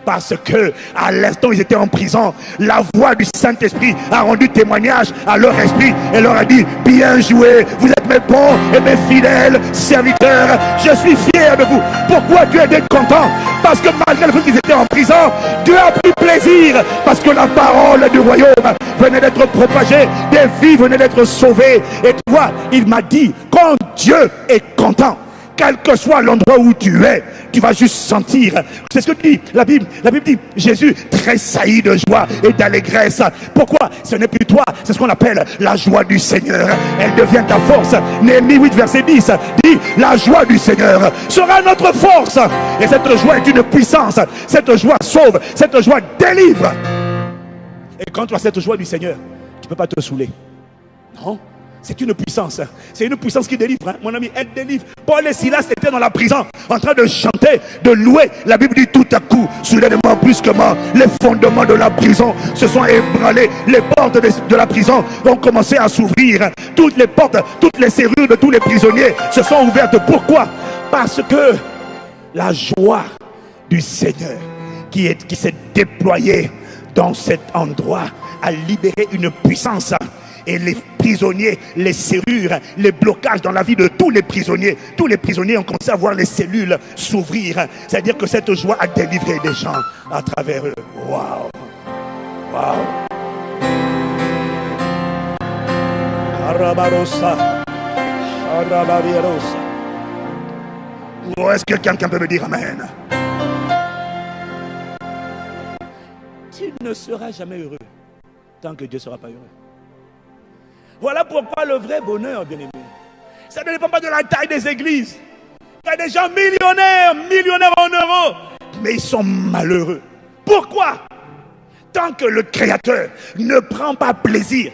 Parce que à l'instant où ils étaient en prison, la voix du Saint-Esprit a rendu témoignage à leur esprit et leur a dit, bien joué, vous êtes mes bons et mes fidèles serviteurs, je suis fier de vous. Pourquoi Dieu était content? Parce que malgré le fait qu'ils étaient en prison, Dieu a pris plaisir, parce que la parole du royaume venait d'être propagée, des vies venaient d'être sauvées. Et tu vois, il m'a dit, quand Dieu est content, quel que soit l'endroit où tu es, tu vas juste sentir. C'est ce que dit la Bible. La Bible dit, Jésus tressaillit de joie et d'allégresse. Pourquoi? Ce n'est plus toi, c'est ce qu'on appelle la joie du Seigneur. Elle devient ta force. Néhémie 8 verset 10 dit, la joie du Seigneur sera notre force. Et cette joie est une puissance. Cette joie sauve, cette joie délivre. Et quand tu as cette joie du Seigneur, tu ne peux pas te saouler. Non. C'est une puissance. C'est une puissance qui délivre. Hein. Mon ami, elle délivre. Paul et Silas étaient dans la prison, en train de chanter, de louer. La Bible dit tout à coup, soudainement, brusquement, les fondements de la prison se sont ébranlés. Les portes de la prison ont commencé à s'ouvrir. Toutes les portes, toutes les serrures de tous les prisonniers se sont ouvertes. Pourquoi? Parce que la joie du Seigneur qui s'est déployée dans cet endroit a libéré une puissance. Et les prisonniers, les serrures, les blocages dans la vie de tous les prisonniers ont commencé à voir les cellules s'ouvrir. C'est-à-dire que cette joie a délivré des gens à travers eux. Waouh! Waouh! Oh, est-ce que quelqu'un peut me dire amen? Tu ne seras jamais heureux tant que Dieu ne sera pas heureux. Voilà pourquoi le vrai bonheur, bien-aimé, ça ne dépend pas de la taille des églises. Il y a des gens millionnaires en euros, mais ils sont malheureux. Pourquoi? Tant que le Créateur ne prend pas plaisir.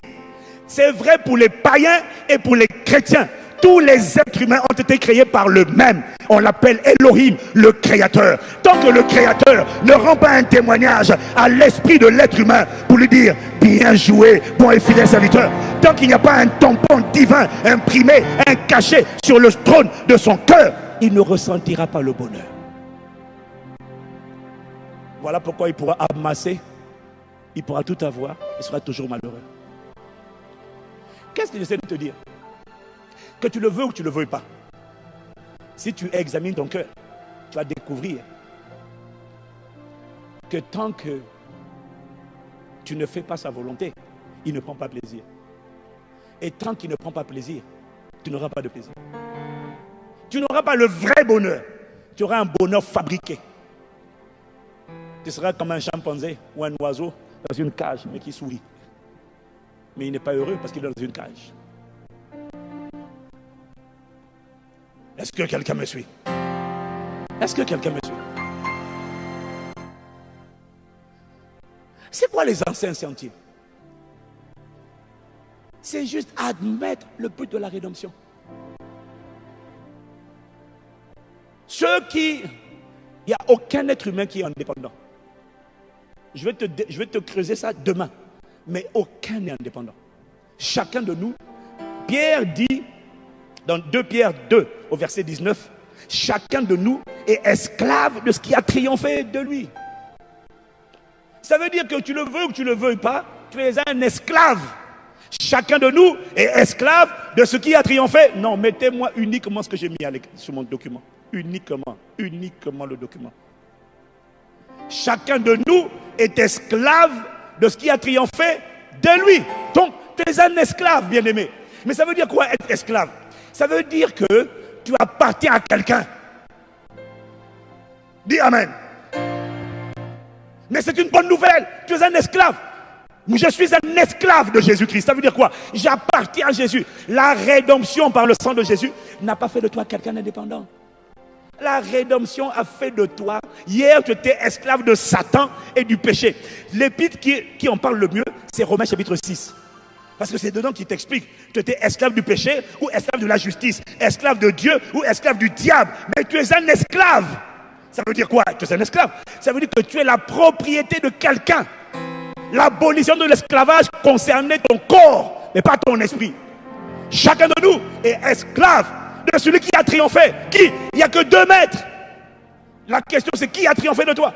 C'est vrai pour les païens et pour les chrétiens. Tous les êtres humains ont été créés par le même. On l'appelle Elohim, le Créateur. Tant que le Créateur ne rend pas un témoignage à l'esprit de l'être humain pour lui dire « Bien joué, bon et fidèle serviteur », tant qu'il n'y a pas un tampon divin imprimé, un cachet sur le trône de son cœur, il ne ressentira pas le bonheur. Voilà pourquoi il pourra amasser, il pourra tout avoir, il sera toujours malheureux. Qu'est-ce que j'essaie de te dire? Que tu le veux ou tu ne le veux pas, si tu examines ton cœur, tu vas découvrir que tant que tu ne fais pas sa volonté, il ne prend pas plaisir. Et tant qu'il ne prend pas plaisir, tu n'auras pas de plaisir. Tu n'auras pas le vrai bonheur. Tu auras un bonheur fabriqué. Tu seras comme un chimpanzé ou un oiseau dans une cage, mais qui sourit. Mais il n'est pas heureux parce qu'il est dans une cage. Est-ce que quelqu'un me suit? Est-ce que quelqu'un me suit? C'est quoi les anciens sentiers? C'est juste admettre le but de la rédemption. Il n'y a aucun être humain qui est indépendant. Je vais te creuser ça demain. Mais aucun n'est indépendant. Chacun de nous, Pierre dit, dans 2 Pierre 2, au verset 19, chacun de nous est esclave de ce qui a triomphé de lui. Ça veut dire que tu le veux ou que tu ne le veux pas, tu es un esclave. Chacun de nous est esclave de ce qui a triomphé. Non, mettez-moi uniquement ce que j'ai mis sur mon document. Uniquement le document. Chacun de nous est esclave de ce qui a triomphé de lui. Donc, Tu es un esclave, bien-aimé. Mais ça veut dire quoi être esclave? Ça veut dire que tu appartiens à quelqu'un. Dis Amen. Mais c'est une bonne nouvelle. Tu es un esclave. Je suis un esclave de Jésus-Christ. Ça veut dire quoi? J'appartiens à Jésus. La rédemption par le sang de Jésus n'a pas fait de toi quelqu'un d'indépendant. La rédemption a fait de toi. Hier, tu étais esclave de Satan et du péché. L'épître qui en parle le mieux, c'est Romains chapitre 6. Parce que c'est dedans qui t'explique. Tu étais esclave du péché ou esclave de la justice. Esclave de Dieu ou esclave du diable. Mais tu es un esclave. Ça veut dire quoi? Tu es un esclave. Ça veut dire que tu es la propriété de quelqu'un. L'abolition de l'esclavage concernait ton corps, mais pas ton esprit. Chacun de nous est esclave de celui qui a triomphé. Qui? Il n'y a que 2 maîtres. La question c'est qui a triomphé de toi?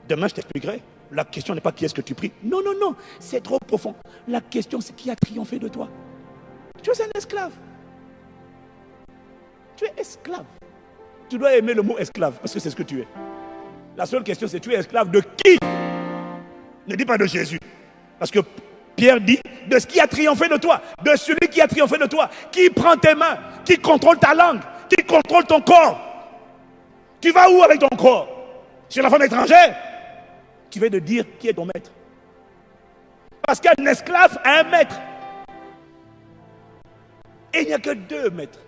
Demain je t'expliquerai. La question n'est pas qui est-ce que tu pries. Non, non, non. C'est trop profond. La question c'est qui a triomphé de toi. Tu es un esclave. Tu es esclave. Tu dois aimer le mot esclave parce que c'est ce que tu es. La seule question c'est tu es esclave de qui? Ne dis pas de Jésus. Parce que Pierre dit de ce qui a triomphé de toi, de celui qui a triomphé de toi, qui prend tes mains, qui contrôle ta langue, qui contrôle ton corps. Tu vas où avec ton corps? Sur la femme étrangère? Tu vas te dire qui est ton maître. Parce qu'un esclave a un maître. Et il n'y a que 2 maîtres.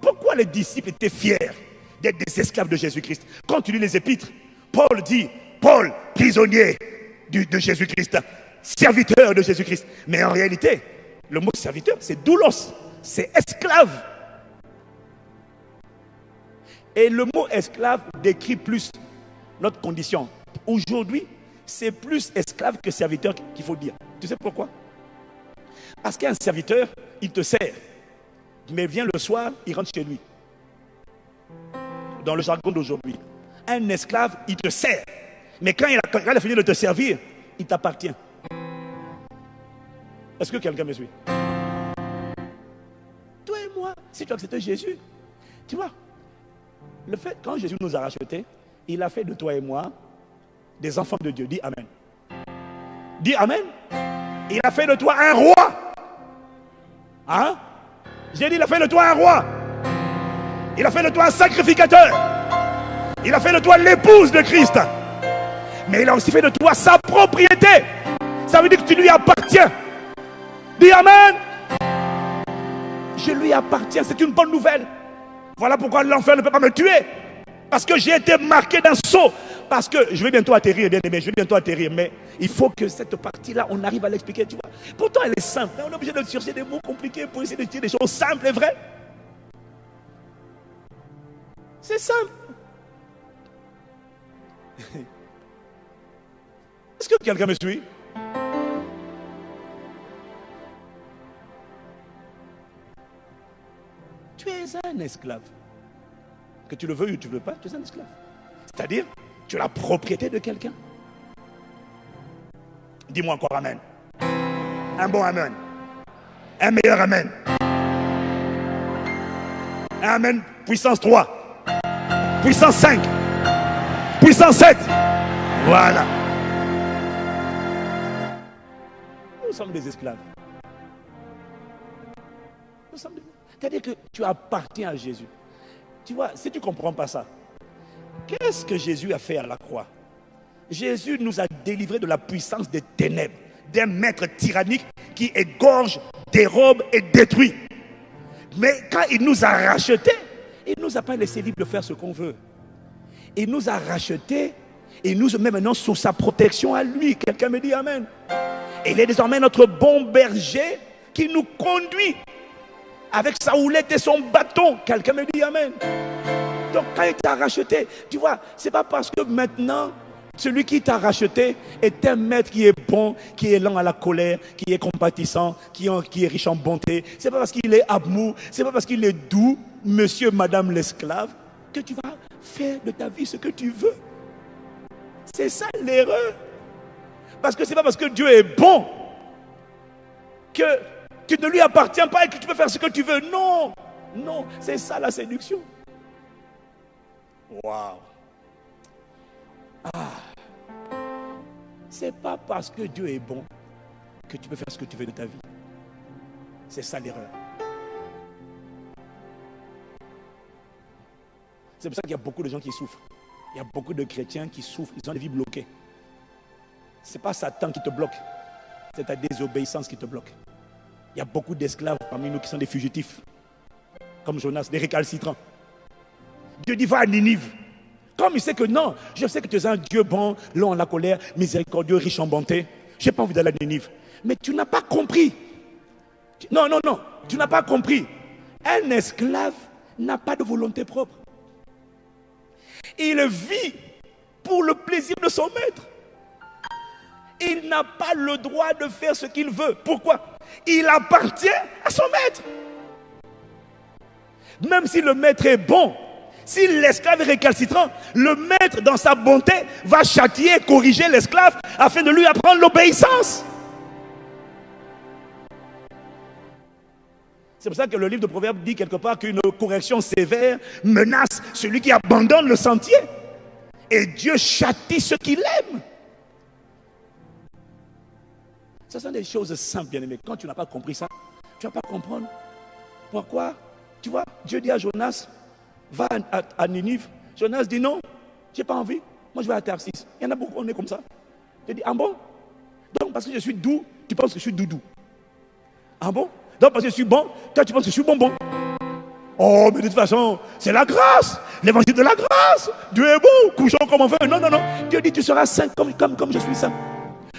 Pourquoi les disciples étaient fiers d'être des esclaves de Jésus-Christ? Quand tu lis les épîtres, Paul dit, Paul, prisonnier de Jésus-Christ, serviteur de Jésus-Christ. Mais en réalité, le mot serviteur, c'est doulos, c'est esclave. Et le mot esclave décrit plus notre condition. Aujourd'hui, c'est plus esclave que serviteur qu'il faut dire. Tu sais pourquoi? Parce qu'un serviteur, il te sert. Mais vient le soir, il rentre chez lui. Dans le jargon d'aujourd'hui. Un esclave, il te sert. Mais quand il a fini de te servir, il t'appartient. Est-ce que quelqu'un me suit? Toi et moi, si tu acceptes Jésus, tu vois, le fait, quand Jésus nous a rachetés, il a fait de toi et moi des enfants de Dieu. Dis Amen. Dis Amen. Il a fait de toi un roi. Hein? J'ai dit, il a fait de toi un roi. Il a fait de toi un sacrificateur. Il a fait de toi l'épouse de Christ. Mais il a aussi fait de toi sa propriété. Ça veut dire que tu lui appartiens. Dis Amen. Je lui appartiens. C'est une bonne nouvelle. Voilà pourquoi l'enfer ne peut pas me tuer. Parce que j'ai été marqué d'un sceau. Parce que je vais bientôt atterrir, bien aimé. Je vais bientôt atterrir. Mais il faut que cette partie-là, on arrive à l'expliquer. Tu vois. Pourtant, elle est simple. Mais on est obligé de chercher des mots compliqués pour essayer de dire des choses simples et vraies. C'est simple. Est-ce que quelqu'un me suit? Tu es un esclave. Que tu le veuilles ou tu ne le veux pas, tu es un esclave. C'est-à-dire, tu es la propriété de quelqu'un. Dis-moi encore Amen. Un bon Amen. Un meilleur Amen. Un Amen puissance 3. Puissance 5. Puissance 7. Voilà. Nous sommes des esclaves. C'est-à-dire que tu appartiens à Jésus. Tu vois, si tu ne comprends pas ça, qu'est-ce que Jésus a fait à la croix? Jésus nous a délivrés de la puissance des ténèbres, d'un maître tyrannique qui égorge, dérobe et détruit. Mais quand il nous a rachetés, il ne nous a pas laissé libre de faire ce qu'on veut. Il nous a rachetés et il nous met maintenant sous sa protection à lui. Quelqu'un me dit Amen. Et il est désormais notre bon berger qui nous conduit avec sa houlette et son bâton. Quelqu'un me dit Amen. Donc quand il t'a racheté, tu vois, c'est pas parce que maintenant celui qui t'a racheté est un maître qui est bon, qui est lent à la colère, qui est compatissant, qui est riche en bonté. C'est pas parce qu'il est amour, c'est pas parce qu'il est doux, monsieur, madame l'esclave, que tu vas faire de ta vie ce que tu veux. C'est ça l'erreur. Parce que c'est pas parce que Dieu est bon que tu ne lui appartiens pas et que tu peux faire ce que tu veux. Non, non, c'est ça la séduction. Waouh. Ah. Ce n'est pas parce que Dieu est bon que tu peux faire ce que tu veux de ta vie. C'est ça l'erreur. C'est pour ça qu'il y a beaucoup de gens qui souffrent. Il y a beaucoup de chrétiens qui souffrent. Ils ont des vies bloquées. Ce n'est pas Satan qui te bloque. C'est ta désobéissance qui te bloque. Il y a beaucoup d'esclaves parmi nous qui sont des fugitifs. Comme Jonas, des récalcitrants. Dieu dit va à Ninive. Comme il sait que non, je sais que tu es un Dieu bon, lent en la colère, miséricordieux, riche en bonté. Je n'ai pas envie d'aller à Ninive. Mais tu n'as pas compris. Non, tu n'as pas compris. Un esclave n'a pas de volonté propre. Il vit pour le plaisir de son maître. Il n'a pas le droit de faire ce qu'il veut. Pourquoi? Il appartient à son maître. Même si le maître est bon, si l'esclave est récalcitrant, le maître dans sa bonté va châtier, corriger l'esclave afin de lui apprendre l'obéissance. C'est pour ça que le livre de Proverbes dit quelque part qu'une correction sévère menace celui qui abandonne le sentier. Et Dieu châtie ceux qu'il aime. Ce sont des choses simples, bien-aimés. Quand tu n'as pas compris ça, tu ne vas pas comprendre pourquoi. Tu vois, Dieu dit à Jonas, va à Ninive. Jonas dit non, je n'ai pas envie. Moi, je vais à Tarsis. Il y en a beaucoup, on est comme ça. Je dis, ah bon? Donc, parce que je suis doux, tu penses que je suis doudou. Ah bon? Donc, parce que je suis bon, toi, tu penses que je suis bonbon. Oh, mais de toute façon, c'est la grâce. L'évangile de la grâce. Dieu est bon, couchons comme on veut. Non. Dieu dit, tu seras saint comme je suis saint.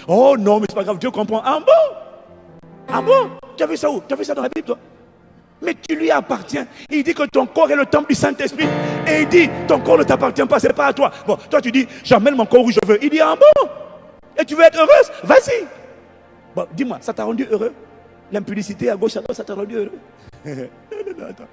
Oh non, mais c'est pas grave, Dieu comprend. Ah bon? Ah bon? Tu as vu ça où? Tu as vu ça dans la Bible, toi? Mais tu lui appartiens. Il dit que ton corps est le temple du Saint-Esprit. Et il dit, ton corps ne t'appartient pas, c'est pas à toi. Bon, toi tu dis, j'emmène mon corps où je veux. Il dit, ah bon? Et tu veux être heureuse? Vas-y. Bon, dis-moi, ça t'a rendu heureux? L'impudicité à gauche, à droite, ça t'a rendu heureux? Non, attends.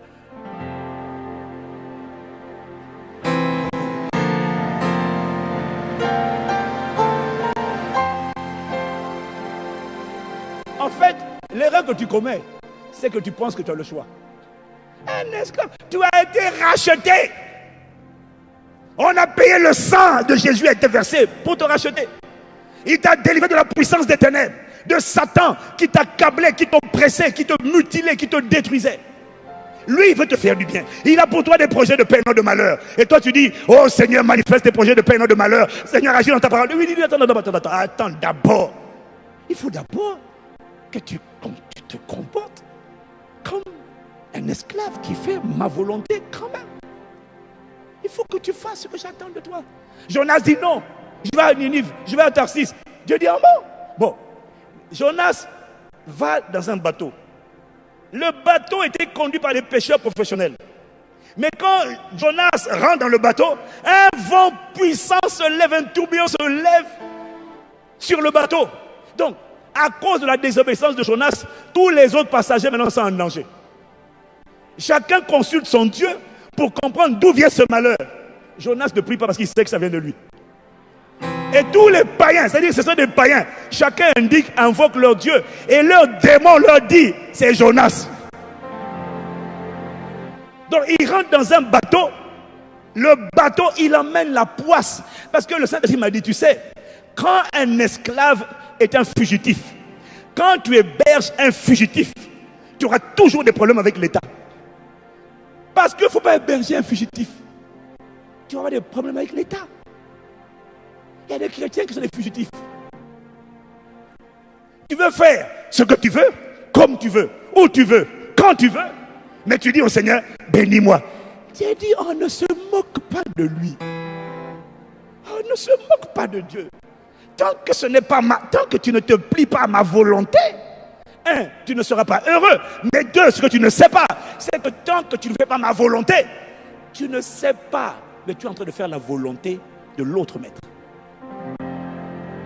En fait, l'erreur que tu commets, c'est que tu penses que tu as le choix. Un esclave, tu as été racheté. On a payé le sang de Jésus a été versé pour te racheter. Il t'a délivré de la puissance des ténèbres, de Satan qui t'accablait, qui t'oppressait, qui te mutilait, qui te détruisait. Lui, il veut te faire du bien. Il a pour toi des projets de paix, non de malheur. Et toi, tu dis, oh Seigneur, manifeste tes projets de paix, non de malheur. Seigneur, agis dans ta parole. Lui, il dit, attends, d'abord. Il faut d'abord que tu te comportes comme un esclave qui fait ma volonté quand même. Il faut que tu fasses ce que j'attends de toi. Jonas dit non. Je vais à Ninive, je vais à Tarsis. Dieu dit, ah bon? Bon, Jonas va dans un bateau. Le bateau était conduit par des pêcheurs professionnels. Mais quand Jonas rentre dans le bateau, un vent puissant se lève, un tourbillon se lève sur le bateau. Donc, à cause de la désobéissance de Jonas, tous les autres passagers maintenant sont en danger. Chacun consulte son Dieu pour comprendre d'où vient ce malheur. Jonas ne prie pas parce qu'il sait que ça vient de lui. Et tous les païens, c'est-à-dire que ce sont des païens, chacun invoque leur Dieu. Et leur démon leur dit, c'est Jonas. Donc il rentre dans un bateau. Le bateau, il emmène la poisse. Parce que le Saint-Esprit m'a dit, tu sais, quand un esclave est un fugitif, quand tu héberges un fugitif, tu auras toujours des problèmes avec l'État. Parce qu'il ne faut pas héberger un fugitif. Tu vas avoir des problèmes avec l'État. Il y a des chrétiens qui sont des fugitifs. Tu veux faire ce que tu veux, comme tu veux, où tu veux, quand tu veux, mais tu dis au Seigneur, bénis-moi. Dieu dit, on ne se moque pas de lui. On ne se moque pas de Dieu. Tant que tu ne te plies pas à ma volonté, un, tu ne seras pas heureux. Mais deux, ce que tu ne sais pas, c'est que tant que tu ne fais pas ma volonté, tu ne sais pas, mais tu es en train de faire la volonté de l'autre maître.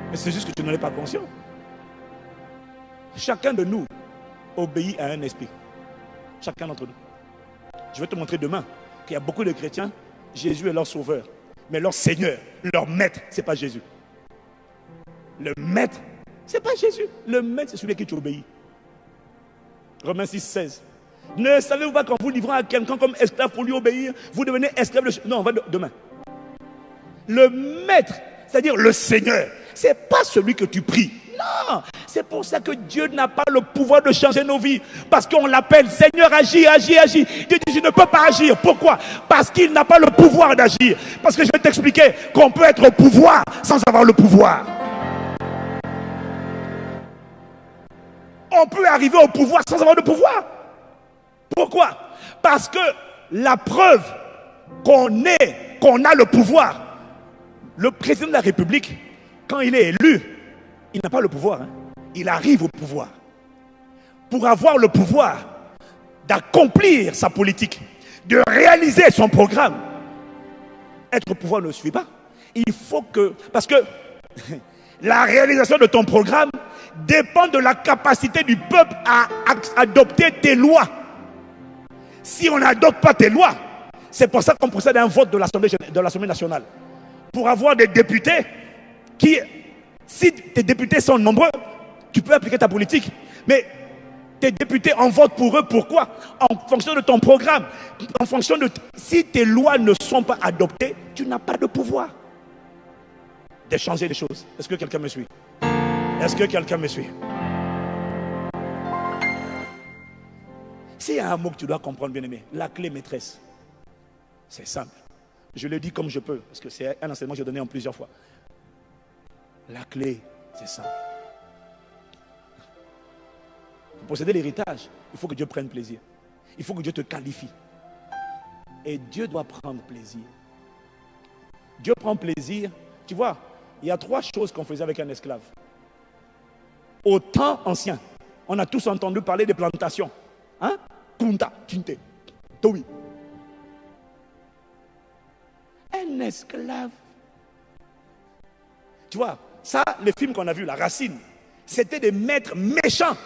Mais c'est juste que tu n'en es pas conscient. Chacun de nous obéit à un esprit. Chacun d'entre nous. Je vais te montrer demain qu'il y a beaucoup de chrétiens, Jésus est leur sauveur. Mais leur Seigneur, leur maître, ce n'est pas Jésus. Le maître, ce n'est pas Jésus. Le maître, c'est celui qui t'obéit. Romains 6, 16. Ne savez-vous pas qu'en vous livrant à quelqu'un comme esclave pour lui obéir, vous devenez esclave de... Non, on va demain. Le maître, c'est-à-dire le Seigneur, Ce n'est pas celui que tu pries. Non, c'est pour ça que Dieu n'a pas le pouvoir de changer nos vies. Parce qu'on l'appelle Seigneur, agis, agis, agis. Dieu dit, je ne peux pas agir. Pourquoi? Parce qu'il n'a pas le pouvoir d'agir. Parce que je vais t'expliquer qu'on peut être au pouvoir sans avoir le pouvoir. On peut arriver au pouvoir sans avoir de pouvoir. Pourquoi? Parce que la preuve qu'on a le pouvoir, le président de la République, quand il est élu, il n'a pas le pouvoir. Il arrive au pouvoir. Pour avoir le pouvoir d'accomplir sa politique, de réaliser son programme, être au pouvoir ne suffit pas. Il faut que... Parce que la réalisation de ton programme dépend de la capacité du peuple à adopter tes lois. Si on n'adopte pas tes lois, c'est pour ça qu'on procède à un vote de l'Assemblée nationale. Pour avoir des députés qui, si tes députés sont nombreux, tu peux appliquer ta politique. Mais tes députés en votent pour eux, pourquoi? En fonction de ton programme. En fonction de... Si tes lois ne sont pas adoptées, tu n'as pas de pouvoir de changer les choses. Est-ce que quelqu'un me suit? Est-ce que quelqu'un me suit? S'il y a un mot que tu dois comprendre, bien-aimé, la clé maîtresse, c'est simple. Je le dis comme je peux, parce que c'est un enseignement que j'ai donné en plusieurs fois. La clé, c'est simple. Pour posséder l'héritage, il faut que Dieu prenne plaisir. Il faut que Dieu te qualifie. Et Dieu doit prendre plaisir. Dieu prend plaisir. Tu vois, il y a 3 choses qu'on faisait avec un esclave. Au temps ancien, on a tous entendu parler des plantations. Hein? Kunta, Kinte, Towi. Un esclave. Tu vois, ça, les films qu'on a vus, La Racine, c'était des maîtres méchants.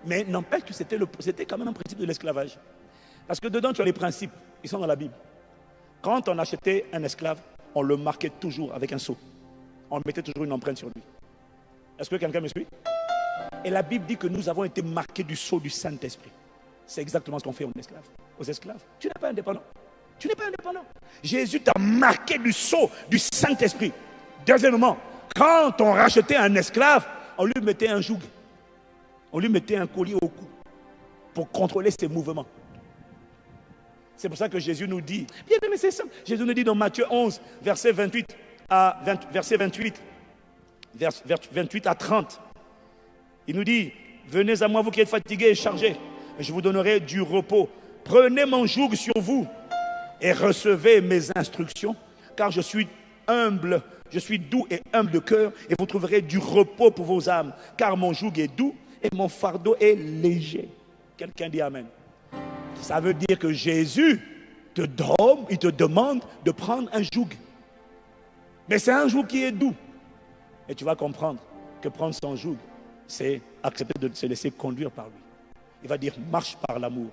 Mais n'empêche que c'était quand même un principe de l'esclavage. Parce que dedans, tu as les principes. Ils sont dans la Bible. Quand on achetait un esclave, on le marquait toujours avec un sceau. On mettait toujours une empreinte sur lui. Est-ce que quelqu'un me suit? Et la Bible dit que nous avons été marqués du sceau du Saint-Esprit. C'est exactement ce qu'on fait aux esclaves. Tu n'es pas indépendant. Tu n'es pas indépendant. Jésus t'a marqué du sceau du Saint-Esprit. Deuxièmement, quand on rachetait un esclave, on lui mettait un joug. On lui mettait un collier au cou pour contrôler ses mouvements. C'est pour ça que Jésus nous dit, bien mais c'est simple. Jésus nous dit dans Matthieu 11, verset 28 à 30. Il nous dit, venez à moi vous qui êtes fatigués et chargés, et je vous donnerai du repos. Prenez mon joug sur vous et recevez mes instructions, car je suis humble, je suis doux et humble de cœur, et vous trouverez du repos pour vos âmes, car mon joug est doux et mon fardeau est léger. Quelqu'un dit amen. Ça veut dire que Jésus te demande de prendre un joug. Mais c'est un joug qui est doux. Et tu vas comprendre que prendre son joug, c'est accepter de se laisser conduire par lui. Il va dire, marche par l'amour,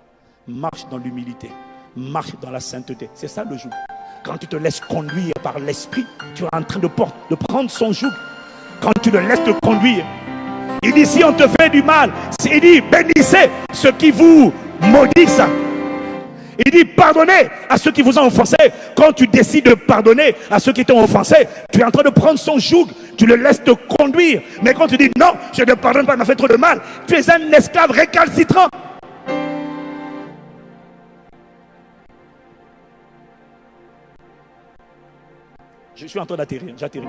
marche dans l'humilité, marche dans la sainteté. C'est ça le joug. Quand tu te laisses conduire par l'esprit, tu es en train de prendre son joug. Quand tu le laisses te conduire, il dit, si on te fait du mal, il dit, bénissez ceux qui vous maudissent. Il dit, pardonnez à ceux qui vous ont offensé. Quand tu décides de pardonner à ceux qui t'ont offensé, tu es en train de prendre son joug, tu le laisses te conduire. Mais quand tu dis, non, je ne pardonne pas, il m'a fait trop de mal, tu es un esclave récalcitrant. Je suis en train d'atterrir, j'atterris.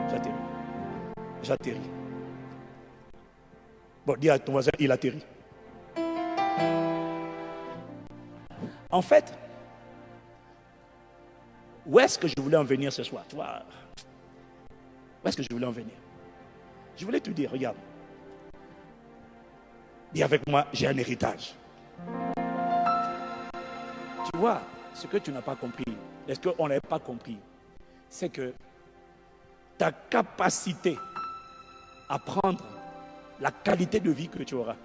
Bon, dis à ton voisin, il atterrit. En fait, où est-ce que je voulais en venir ce soir? Tu vois, où est-ce que je voulais en venir? Je voulais te dire, regarde. Dis avec moi, j'ai un héritage. Tu vois, ce que tu n'as pas compris, est-ce qu'on n'avait pas compris, c'est que ta capacité à prendre la qualité de vie que tu auras,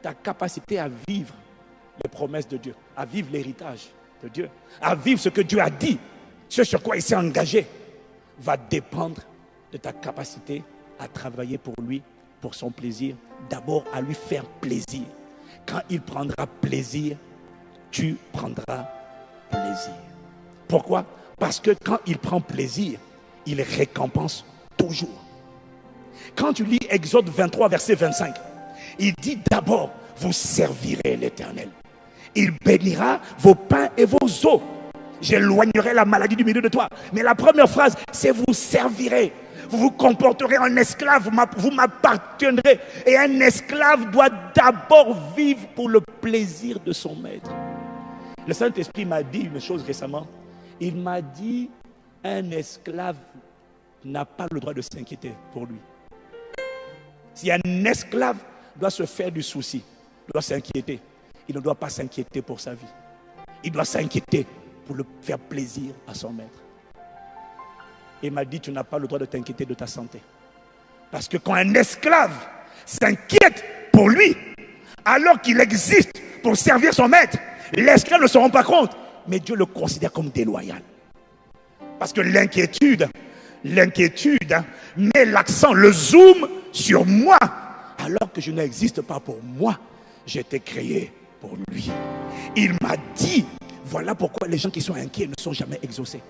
ta capacité à vivre les promesses de Dieu, à vivre l'héritage de Dieu, à vivre ce que Dieu a dit, ce sur quoi il s'est engagé, va dépendre de ta capacité à travailler pour lui, pour son plaisir, d'abord à lui faire plaisir. Quand il prendra plaisir, tu prendras plaisir. Pourquoi? Parce que quand il prend plaisir, il récompense toujours. Quand tu lis Exode 23, verset 25, il dit d'abord, vous servirez l'Éternel. Il bénira vos pains et vos eaux. J'éloignerai la maladie du milieu de toi. Mais la première phrase, c'est vous servirez. Vous vous comporterez en esclave, vous m'appartiendrez. Et un esclave doit d'abord vivre pour le plaisir de son maître. Le Saint-Esprit m'a dit une chose récemment. Il m'a dit, un esclave n'a pas le droit de s'inquiéter pour lui. Si un esclave doit se faire du souci, doit s'inquiéter, il ne doit pas s'inquiéter pour sa vie. Il doit s'inquiéter pour le faire plaisir à son maître. Il m'a dit, tu n'as pas le droit de t'inquiéter de ta santé. Parce que quand un esclave s'inquiète pour lui, alors qu'il existe pour servir son maître, l'esclave ne se rend pas compte, mais Dieu le considère comme déloyal. Parce que l'inquiétude met l'accent, le zoom sur moi, alors que je n'existe pas pour moi, j'ai été créé pour lui. Il m'a dit, voilà pourquoi les gens qui sont inquiets ne sont jamais exaucés.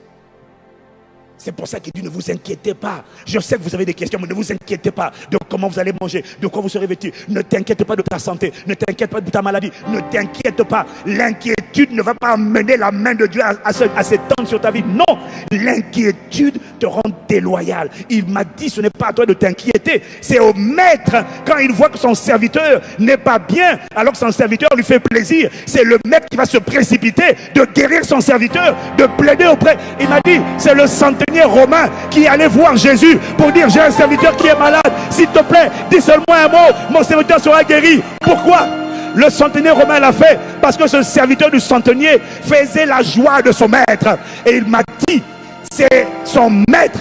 C'est pour ça qu'il dit, ne vous inquiétez pas. Je sais que vous avez des questions, mais ne vous inquiétez pas de comment vous allez manger, de quoi vous serez vêtus. Ne t'inquiète pas de ta santé, ne t'inquiète pas de ta maladie, ne t'inquiète pas. L'inquiétude ne va pas amener la main de Dieu à s'étendre sur ta vie. Non, l'inquiétude te rend déloyal. Il m'a dit, ce n'est pas à toi de t'inquiéter. C'est au maître, quand il voit que son serviteur n'est pas bien, alors que son serviteur lui fait plaisir, c'est le maître qui va se précipiter de guérir son serviteur, de plaider auprès. Il m'a dit, c'est le centenier romain qui allait voir Jésus pour dire, j'ai un serviteur qui est malade, s'il te plaît, dis seulement un mot, mon serviteur sera guéri. Pourquoi? Le centenier romain l'a fait parce que ce serviteur du centenier faisait la joie de son maître. Et il m'a dit, c'est son maître,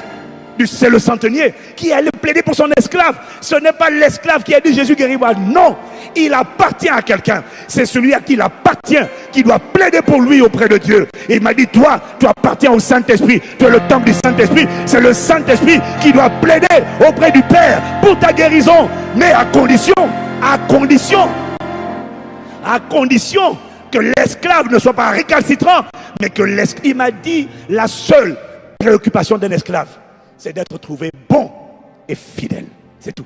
c'est le centenier qui allait plaider pour son esclave. Ce n'est pas l'esclave qui a dit Jésus guéris-moi. Non, il appartient à quelqu'un. C'est celui à qui il appartient qui doit plaider pour lui auprès de Dieu. Et il m'a dit, toi, tu appartiens au Saint-Esprit. Tu es le temple du Saint-Esprit. C'est le Saint-Esprit qui doit plaider auprès du Père pour ta guérison. Mais à condition que l'esclave ne soit pas récalcitrant, mais que l'esclave, il m'a dit, la seule préoccupation d'un esclave, c'est d'être trouvé bon et fidèle. C'est tout.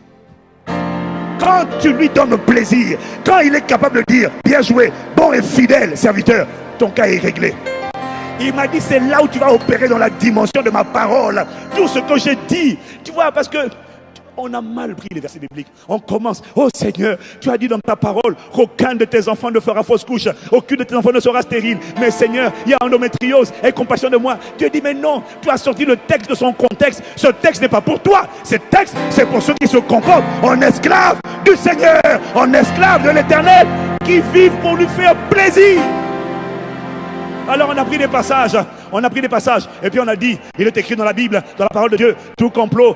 Quand tu lui donnes plaisir, quand il est capable de dire, bien joué, bon et fidèle serviteur, ton cas est réglé. Il m'a dit, c'est là où tu vas opérer dans la dimension de ma parole. Tout ce que j'ai dit, tu vois, parce que on a mal pris les versets bibliques. On commence, oh Seigneur, tu as dit dans ta parole qu'aucun de tes enfants ne fera fausse couche, aucun de tes enfants ne sera stérile. Mais Seigneur, il y a endométriose, aie compassion de moi. Dieu dit, mais non, tu as sorti le texte de son contexte. Ce texte n'est pas pour toi. Ce texte, c'est pour ceux qui se comportent en esclaves du Seigneur, en esclaves de l'Éternel, qui vivent pour lui faire plaisir. Alors on a pris des passages, et puis on a dit, il est écrit dans la Bible, dans la parole de Dieu, tout complot,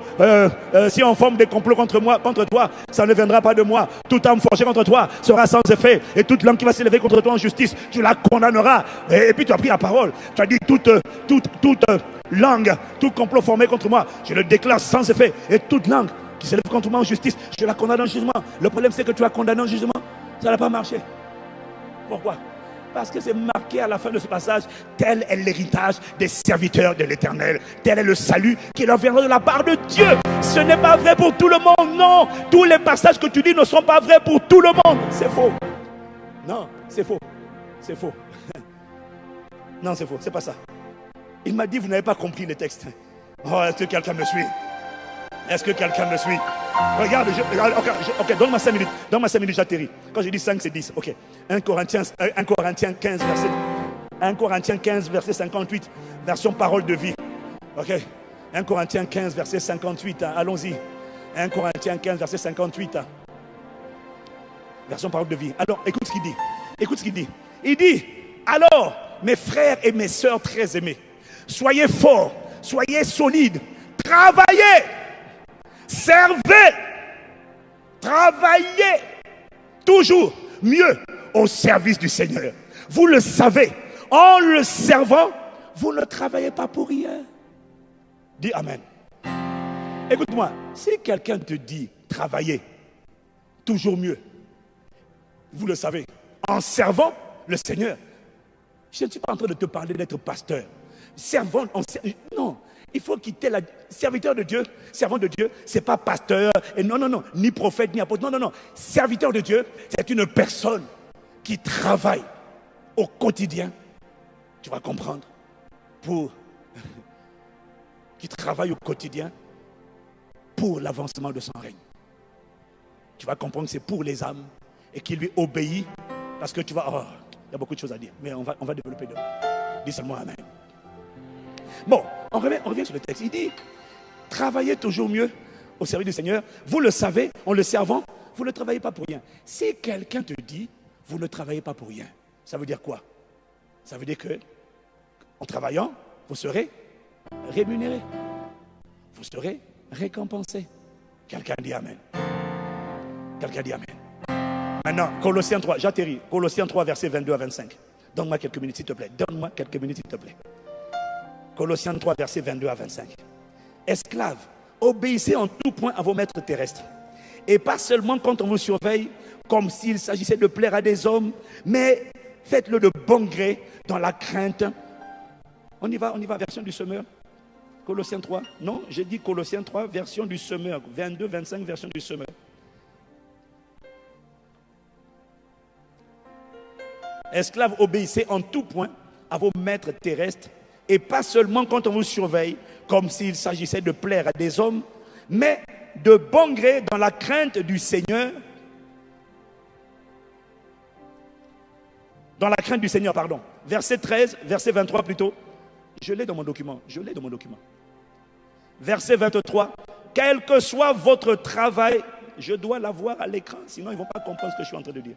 si on forme des complots contre toi, ça ne viendra pas de moi. Toute arme forgée contre toi sera sans effet, et toute langue qui va s'élever contre toi en justice, tu la condamneras. Et puis tu as pris la parole, tu as dit toute langue, tout complot formé contre moi, je le déclare sans effet, et toute langue qui s'élève contre moi en justice, je la condamne en jugement. Le problème c'est que tu as condamné en jugement, ça n'a pas marché. Pourquoi? Parce que c'est marqué à la fin de ce passage, tel est l'héritage des serviteurs de l'Éternel. Tel est le salut qui leur viendra de la part de Dieu. Ce n'est pas vrai pour tout le monde, non. Tous les passages que tu dis ne sont pas vrais pour tout le monde. C'est faux. Non, c'est faux. C'est faux. Non, c'est faux, c'est pas ça. Il m'a dit, vous n'avez pas compris les textes. Oh, est-ce que quelqu'un me suit? Est-ce que quelqu'un me suit? Regarde, ok, donne-moi 5 minutes. Donne-moi 5 minutes, j'atterris. Quand je dis 5, c'est 10. Ok. 1 Corinthiens 15, verset 58. Version parole de vie. Ok. 1 Corinthiens 15, verset 58. Allons-y. 1 Corinthiens 15, verset 58. Version parole de vie. Alors, écoute ce qu'il dit. Écoute ce qu'il dit. Il dit, alors, mes frères et mes sœurs très aimés, soyez forts, soyez solides, travaillez. Servez, travaillez toujours mieux au service du Seigneur. Vous le savez, en le servant, vous ne travaillez pas pour rien. Dis Amen. Écoute-moi, si quelqu'un te dit travailler toujours mieux, vous le savez, en servant le Seigneur, je ne suis pas en train de te parler d'être pasteur. Servant, non. Il faut quitter la serviteur de Dieu, servant de Dieu, c'est pas pasteur, et non, ni prophète, ni apôtre, non. Serviteur de Dieu, c'est une personne qui travaille au quotidien, tu vas comprendre, qui travaille au quotidien pour l'avancement de son règne. Tu vas comprendre que c'est pour les âmes et qui lui obéit parce que tu vas... Oh, il y a beaucoup de choses à dire, mais on va développer demain. Dis seulement Amen. Bon, on revient sur le texte. Il dit, travaillez toujours mieux au service du Seigneur. Vous le savez, en le servant, vous ne travaillez pas pour rien. Si quelqu'un te dit, vous ne travaillez pas pour rien, ça veut dire quoi? Ça veut dire que, en travaillant, vous serez rémunéré. Vous serez récompensé. Quelqu'un dit Amen. Quelqu'un dit Amen. Maintenant, Colossiens 3, j'atterris. Colossiens 3, versets 22 à 25. Donne-moi quelques minutes, s'il te plaît. Donne-moi quelques minutes, s'il te plaît. Colossiens 3, versets 22 à 25. Esclaves, obéissez en tout point à vos maîtres terrestres. Et pas seulement quand on vous surveille, comme s'il s'agissait de plaire à des hommes, mais faites-le de bon gré, dans la crainte. On y va, version du semeur. Colossiens 3. Non, j'ai dit Colossiens 3, version du semeur. 22, 25, version du semeur. Esclaves, obéissez en tout point à vos maîtres terrestres, et pas seulement quand on vous surveille, comme s'il s'agissait de plaire à des hommes, mais de bon gré dans la crainte du Seigneur. Dans la crainte du Seigneur, pardon. Verset 13, verset 23 plutôt. Je l'ai dans mon document. Verset 23. Quel que soit votre travail, je dois l'avoir à l'écran, sinon ils ne vont pas comprendre ce que je suis en train de dire.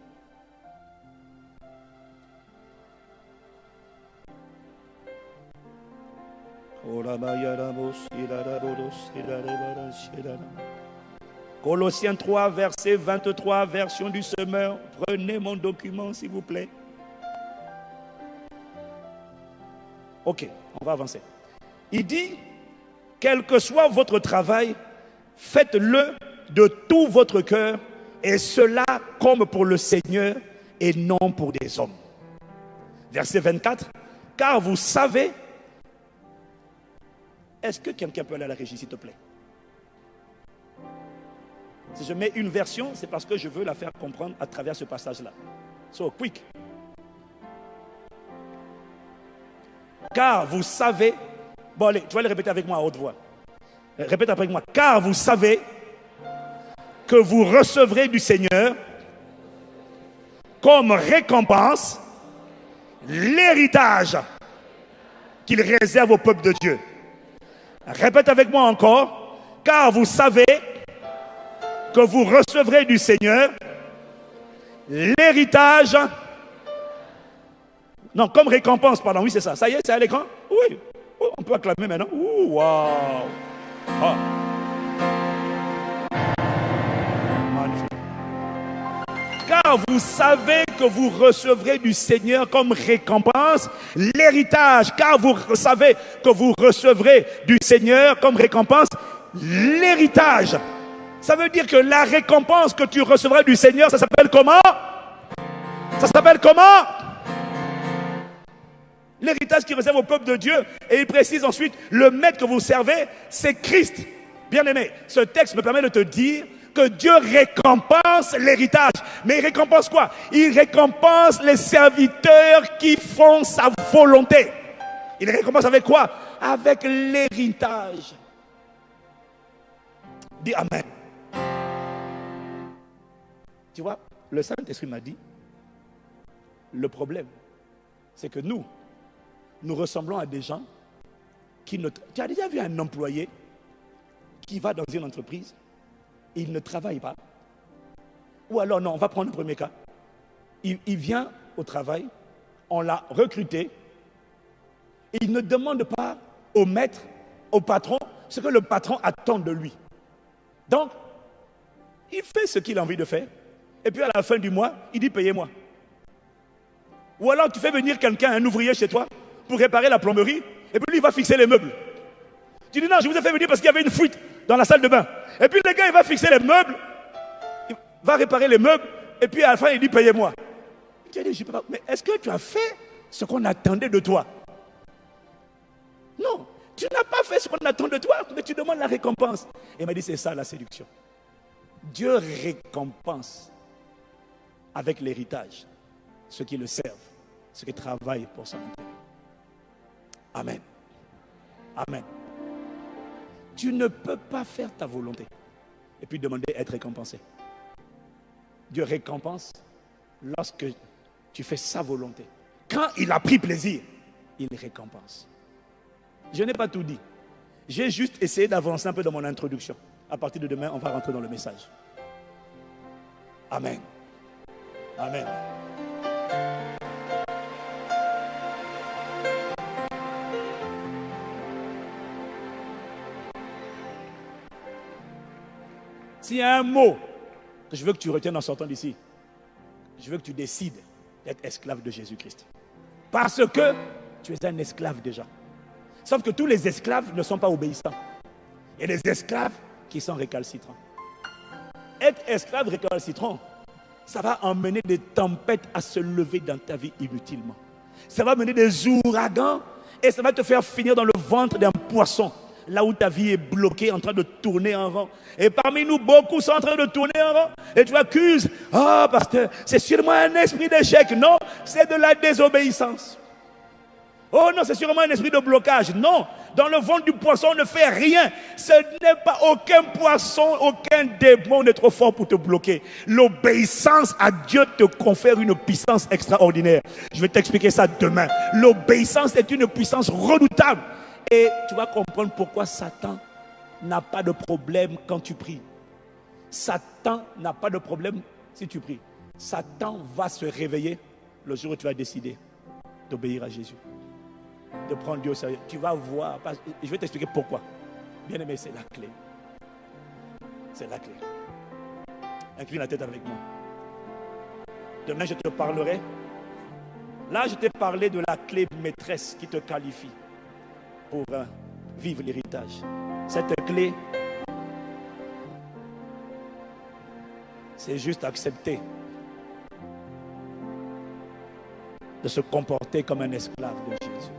Colossiens 3, verset 23, version du semeur. Prenez mon document, s'il vous plaît. Ok, on va avancer. Il dit, quel que soit votre travail, faites-le de tout votre cœur, et cela comme pour le Seigneur et non pour des hommes. Verset 24, car vous savez... Est-ce que quelqu'un peut aller à la régie, s'il te plaît? Si je mets une version, c'est parce que je veux la faire comprendre à travers ce passage-là. So, quick. Car vous savez... Bon, allez, tu vas le répéter avec moi à haute voix. Répète avec moi. Car vous savez que vous recevrez du Seigneur comme récompense l'héritage qu'il réserve au peuple de Dieu. Répète avec moi encore. Car vous savez que vous recevrez du Seigneur l'héritage. Non, comme récompense, pardon. Oui, c'est ça. Ça y est, c'est à l'écran? Oui. Oh, on peut acclamer maintenant. Ouh, waouh. Oh. Magnifique. Car vous savez que vous recevrez du Seigneur comme récompense l'héritage. Car vous savez que vous recevrez du Seigneur comme récompense l'héritage. Ça veut dire que la récompense que tu recevras du Seigneur, ça s'appelle comment? Ça s'appelle comment? L'héritage qui réserve au peuple de Dieu. Et il précise ensuite, le maître que vous servez, c'est Christ. Bien aimé, ce texte me permet de te dire que Dieu récompense l'héritage. Mais il récompense quoi? Il récompense les serviteurs qui font sa volonté. Il récompense avec quoi? Avec l'héritage. Dis Amen. Tu vois, le Saint-Esprit m'a dit, le problème, c'est que nous ressemblons à des gens qui ne... Tu as déjà vu un employé qui va dans une entreprise et il ne travaille pas? Ou alors, non, on va prendre le premier cas. Il vient au travail, on l'a recruté, et il ne demande pas au maître, au patron, ce que le patron attend de lui. Donc, il fait ce qu'il a envie de faire, et puis à la fin du mois, il dit payez-moi. Ou alors tu fais venir quelqu'un, un ouvrier chez toi, pour réparer la plomberie, et puis lui il va fixer les meubles. Tu dis non, je vous ai fait venir parce qu'il y avait une fuite dans la salle de bain. Et puis le gars il va fixer les meubles, il va réparer les meubles, et puis à la fin il dit payez-moi. Tu dis, mais est-ce que tu as fait ce qu'on attendait de toi? Non, tu n'as pas fait ce qu'on attend de toi, mais tu demandes la récompense. Et il m'a dit, c'est ça la séduction. Dieu récompense avec l'héritage ceux qui le servent, ceux qui travaillent pour son intérêt. Amen. Amen. Tu ne peux pas faire ta volonté et puis demander à être récompensé. Dieu récompense lorsque tu fais sa volonté. Quand il a pris plaisir, il récompense. Je n'ai pas tout dit. J'ai juste essayé d'avancer un peu dans mon introduction. À partir de demain, on va rentrer dans le message. Amen. Amen. S'il y a un mot que je veux que tu retiennes en sortant d'ici, je veux que tu décides d'être esclave de Jésus-Christ. Parce que tu es un esclave déjà. Sauf que tous les esclaves ne sont pas obéissants. Il y a des esclaves qui sont récalcitrants. Être esclave récalcitrant, ça va emmener des tempêtes à se lever dans ta vie inutilement. Ça va mener des ouragans et ça va te faire finir dans le ventre d'un poisson. Là où ta vie est bloquée, en train de tourner en rond. Et parmi nous, beaucoup sont en train de tourner en rond. Et tu accuses, pasteur, c'est sûrement un esprit d'échec. Non, c'est de la désobéissance. Oh non, c'est sûrement un esprit de blocage. Non, dans le ventre du poisson, on ne fait rien. Ce n'est pas aucun poisson, aucun démon n'est trop fort pour te bloquer. L'obéissance à Dieu te confère une puissance extraordinaire. Je vais t'expliquer ça demain. L'obéissance est une puissance redoutable. Et tu vas comprendre pourquoi Satan n'a pas de problème quand tu pries. Satan n'a pas de problème si tu pries. Satan va se réveiller le jour où tu vas décider d'obéir à Jésus, de prendre Dieu au sérieux. Tu vas voir, je vais t'expliquer pourquoi. Bien aimé, c'est la clé. C'est la clé. Incline la tête avec moi. Demain, je te parlerai. Là, je t'ai parlé de la clé maîtresse qui te qualifie pour vivre l'héritage. Cette clé, c'est juste accepter de se comporter comme un esclave de Jésus.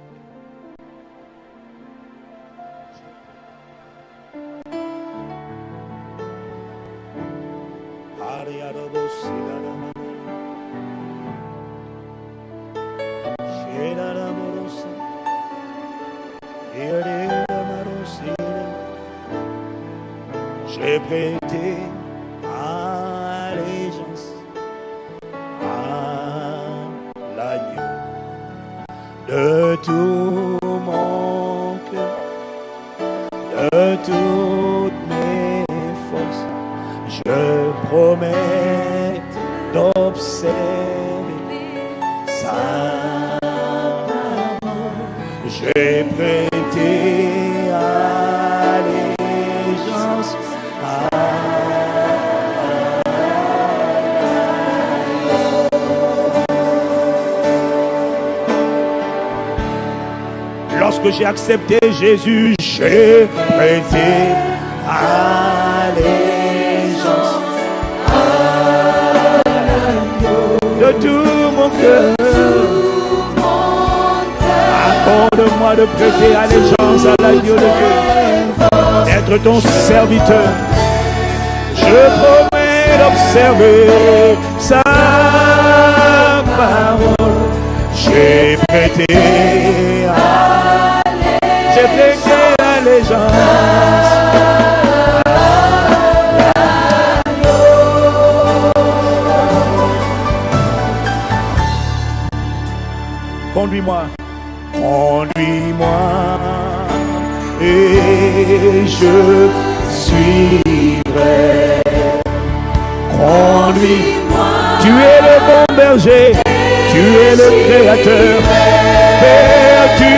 J'ai prêté allégeance à l'agneau de tout mon cœur, de toutes mes forces. Je promets d'observer sa parole. J'ai prêté allégeance à lorsque j'ai accepté Jésus, j'ai prêté allégeance à l'agneau de tout mon cœur. Accorde-moi de prêter allégeance à l'agneau de Dieu, d'être ton serviteur. Je promets d'observer sa parole. J'ai prêté allégeance. Conduis-moi, conduis-moi, et je suivrai. Conduis-moi. Tu es le bon berger, tu es le créateur. Père, tu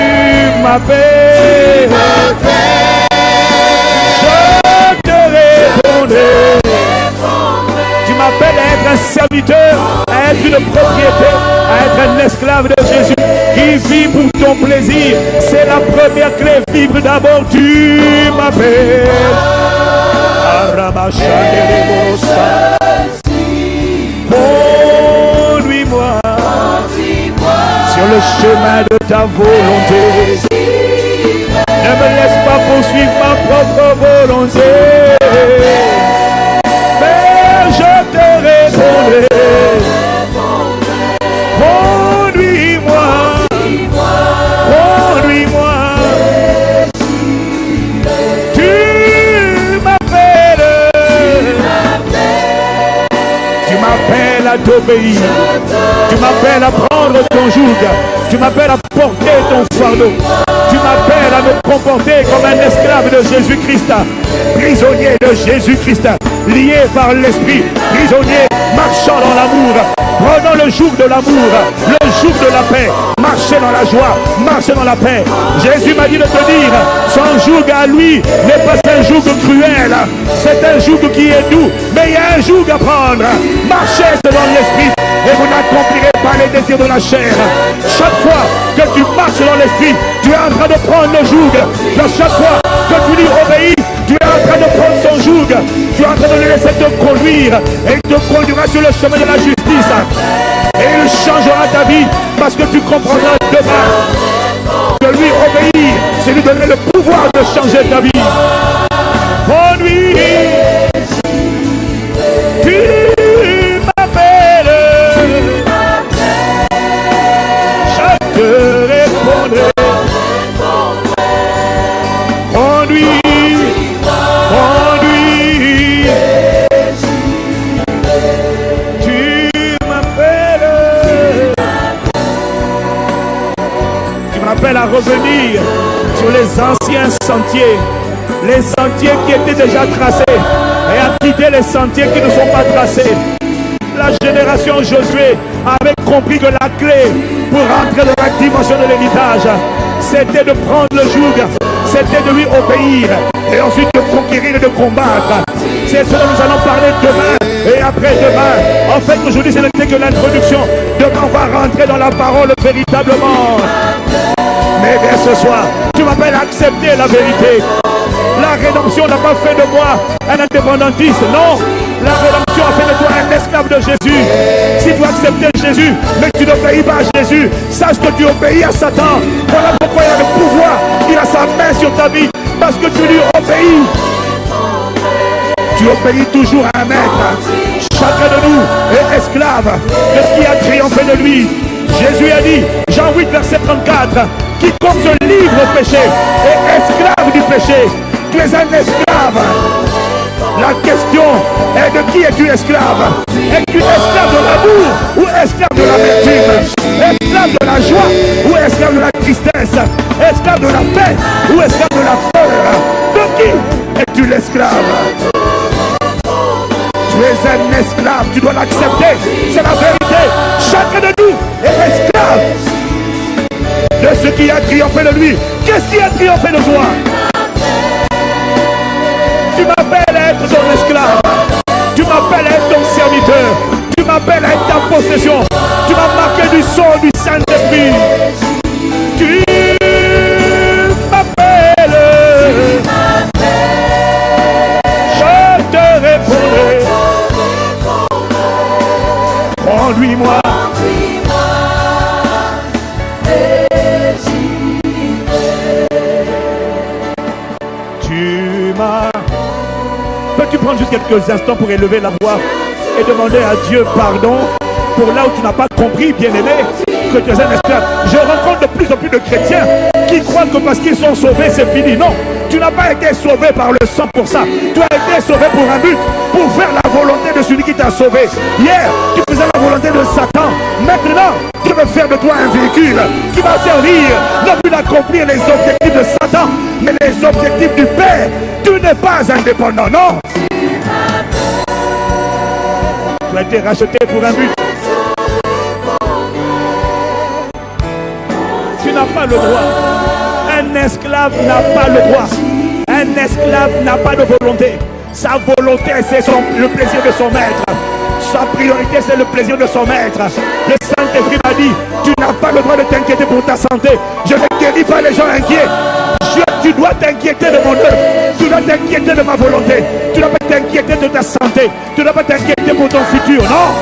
m'appelles. Je te répondrai. Tu m'appelles à être un serviteur, à être une propriété, à être un esclave de Jésus qui vit pour ton plaisir. C'est la première clé. Vivre d'abord, tu m'appelles. Conduis-moi sur le chemin de ta volonté. Ne me laisse pas poursuivre ma propre volonté. Mais je te répondrai. Conduis-moi. Conduis-moi. Tu m'appelles. Tu m'appelles à t'obéir. Tu m'appelles à prendre ton joug. Tu m'appelles à porter ton fardeau. Tu m'appelles à me comporter comme un esclave de Jésus-Christ, prisonnier de Jésus-Christ, lié par l'Esprit, prisonnier, marchant dans l'amour, prenant le joug de l'amour, le joug de la paix, marcher dans la joie, marcher dans la paix. Jésus m'a dit de te dire, son joug à lui n'est pas un joug cruel, c'est un joug qui est doux, mais il y a un joug à prendre. Marchez selon l'Esprit et vous n'accomplirez pas les désirs de la chair. Chaque fois que tu marches dans l'Esprit, tu es en train de prendre le joug. Dans chaque fois que tu lui obéis, tu es en train de prendre son joug. Tu es en train de le laisser te conduire. Et il te conduira sur le chemin de la justice. Et il changera ta vie parce que tu comprendras demain que lui obéir, c'est lui donner le pouvoir de changer ta vie. Conduis. Tu m'appelles. Je te répondrai. À revenir sur les anciens sentiers, les sentiers qui étaient déjà tracés, et à quitter les sentiers qui ne sont pas tracés. La génération Josué avait compris que la clé pour entrer dans la dimension de l'héritage, c'était de prendre le joug, c'était de lui obéir, et ensuite de conquérir et de combattre. C'est ce dont nous allons parler demain et après-demain. En fait, aujourd'hui, ce n'était que l'introduction. Demain, on va rentrer dans la parole véritablement. Mais bien ce soir, tu m'appelles à accepter la vérité. La rédemption n'a pas fait de moi un indépendantiste. Non, la rédemption a fait de toi un esclave de Jésus. Si tu acceptes Jésus, mais que tu n'obéis pas à Jésus, sache que tu obéis à Satan. Voilà pourquoi il a le pouvoir. Il a sa main sur ta vie. Parce que tu lui obéis. Tu obéis toujours à un maître. Chacun de nous est esclave de ce qui a triomphé de lui. Jésus a dit, Jean 8, verset 34, quiconque se livre au péché est esclave du péché. Tu es un esclave. La question est de qui es-tu esclave? Es-tu esclave de l'amour ou esclave de l'amertume? Esclave de la joie ou esclave de la tristesse? Esclave de la paix ou esclave de la peur? De qui es-tu l'esclave? Tu es un esclave, tu dois l'accepter, c'est la vérité. Chacun de nous est esclave de ce qui a triomphé de lui. Qu'est-ce qui a triomphé de toi? Tu m'appelles à être ton esclave, tu m'appelles à être ton serviteur, tu m'appelles à être ta possession, tu m'as marqué du sang du Saint-Esprit. Tu m'appelles, je te répondrai. Conduis-moi. Tu m'as. Peux-tu prendre juste quelques instants pour élever la voix et demander à Dieu pardon pour là où tu n'as pas compris, bien-aimé, que tu es un esclave? Je rencontre de plus en plus de chrétiens qui croient que parce qu'ils sont sauvés, c'est fini. Non, tu n'as pas été sauvé par le sang pour ça. Tu as été sauvé pour un but, pour faire la volonté de celui qui t'a sauvé. Hier, tu faisais la volonté de Satan. Maintenant, tu veux faire de toi un véhicule qui va servir non plus d'accomplir les objectifs de Satan, mais les objectifs du Père. Tu n'es pas indépendant, non. Tu as été racheté pour un but. Tu n'as pas le droit. Un esclave n'a pas le droit. Un esclave n'a pas de volonté. Sa volonté, c'est le plaisir de son maître. Sa priorité, c'est le plaisir de son maître. Le Saint-Esprit m'a dit, tu n'as pas le droit de t'inquiéter pour ta santé. Je ne guéris pas les gens inquiets. Tu dois t'inquiéter de mon œuvre. Tu dois t'inquiéter de ma volonté. Tu ne dois pas t'inquiéter de ta santé. Tu ne dois pas t'inquiéter pour ton futur. Non.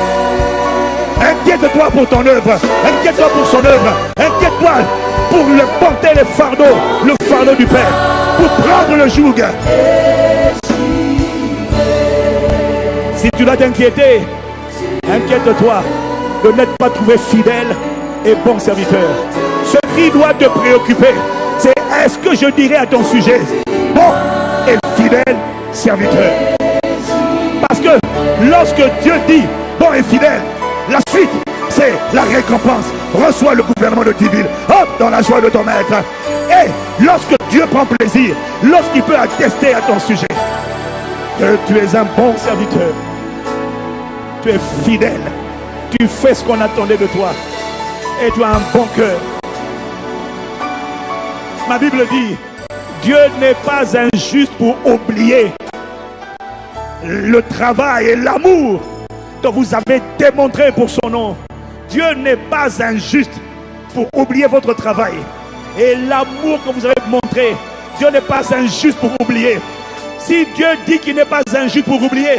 Inquiète-toi pour ton œuvre. Inquiète-toi pour son œuvre. Inquiète-toi pour le porter le fardeau du Père, pour prendre le joug. Si tu dois t'inquiéter, inquiète-toi de n'être pas trouvé fidèle et bon serviteur. Ce qui doit te préoccuper, c'est est-ce que je dirai à ton sujet bon et fidèle serviteur. Parce que lorsque Dieu dit bon et fidèle, la suite c'est la récompense. Reçois le gouvernement de 10 000. Hop, dans la joie de ton maître. Et lorsque Dieu prend plaisir, lorsqu'il peut attester à ton sujet que tu es un bon serviteur, tu es fidèle, tu fais ce qu'on attendait de toi et tu as un bon cœur. Ma Bible dit, Dieu n'est pas injuste pour oublier le travail et l'amour que vous avez démontré pour son nom. Dieu n'est pas injuste pour oublier votre travail et l'amour que vous avez montré. Dieu n'est pas injuste pour oublier. Si Dieu dit qu'il n'est pas injuste pour oublier,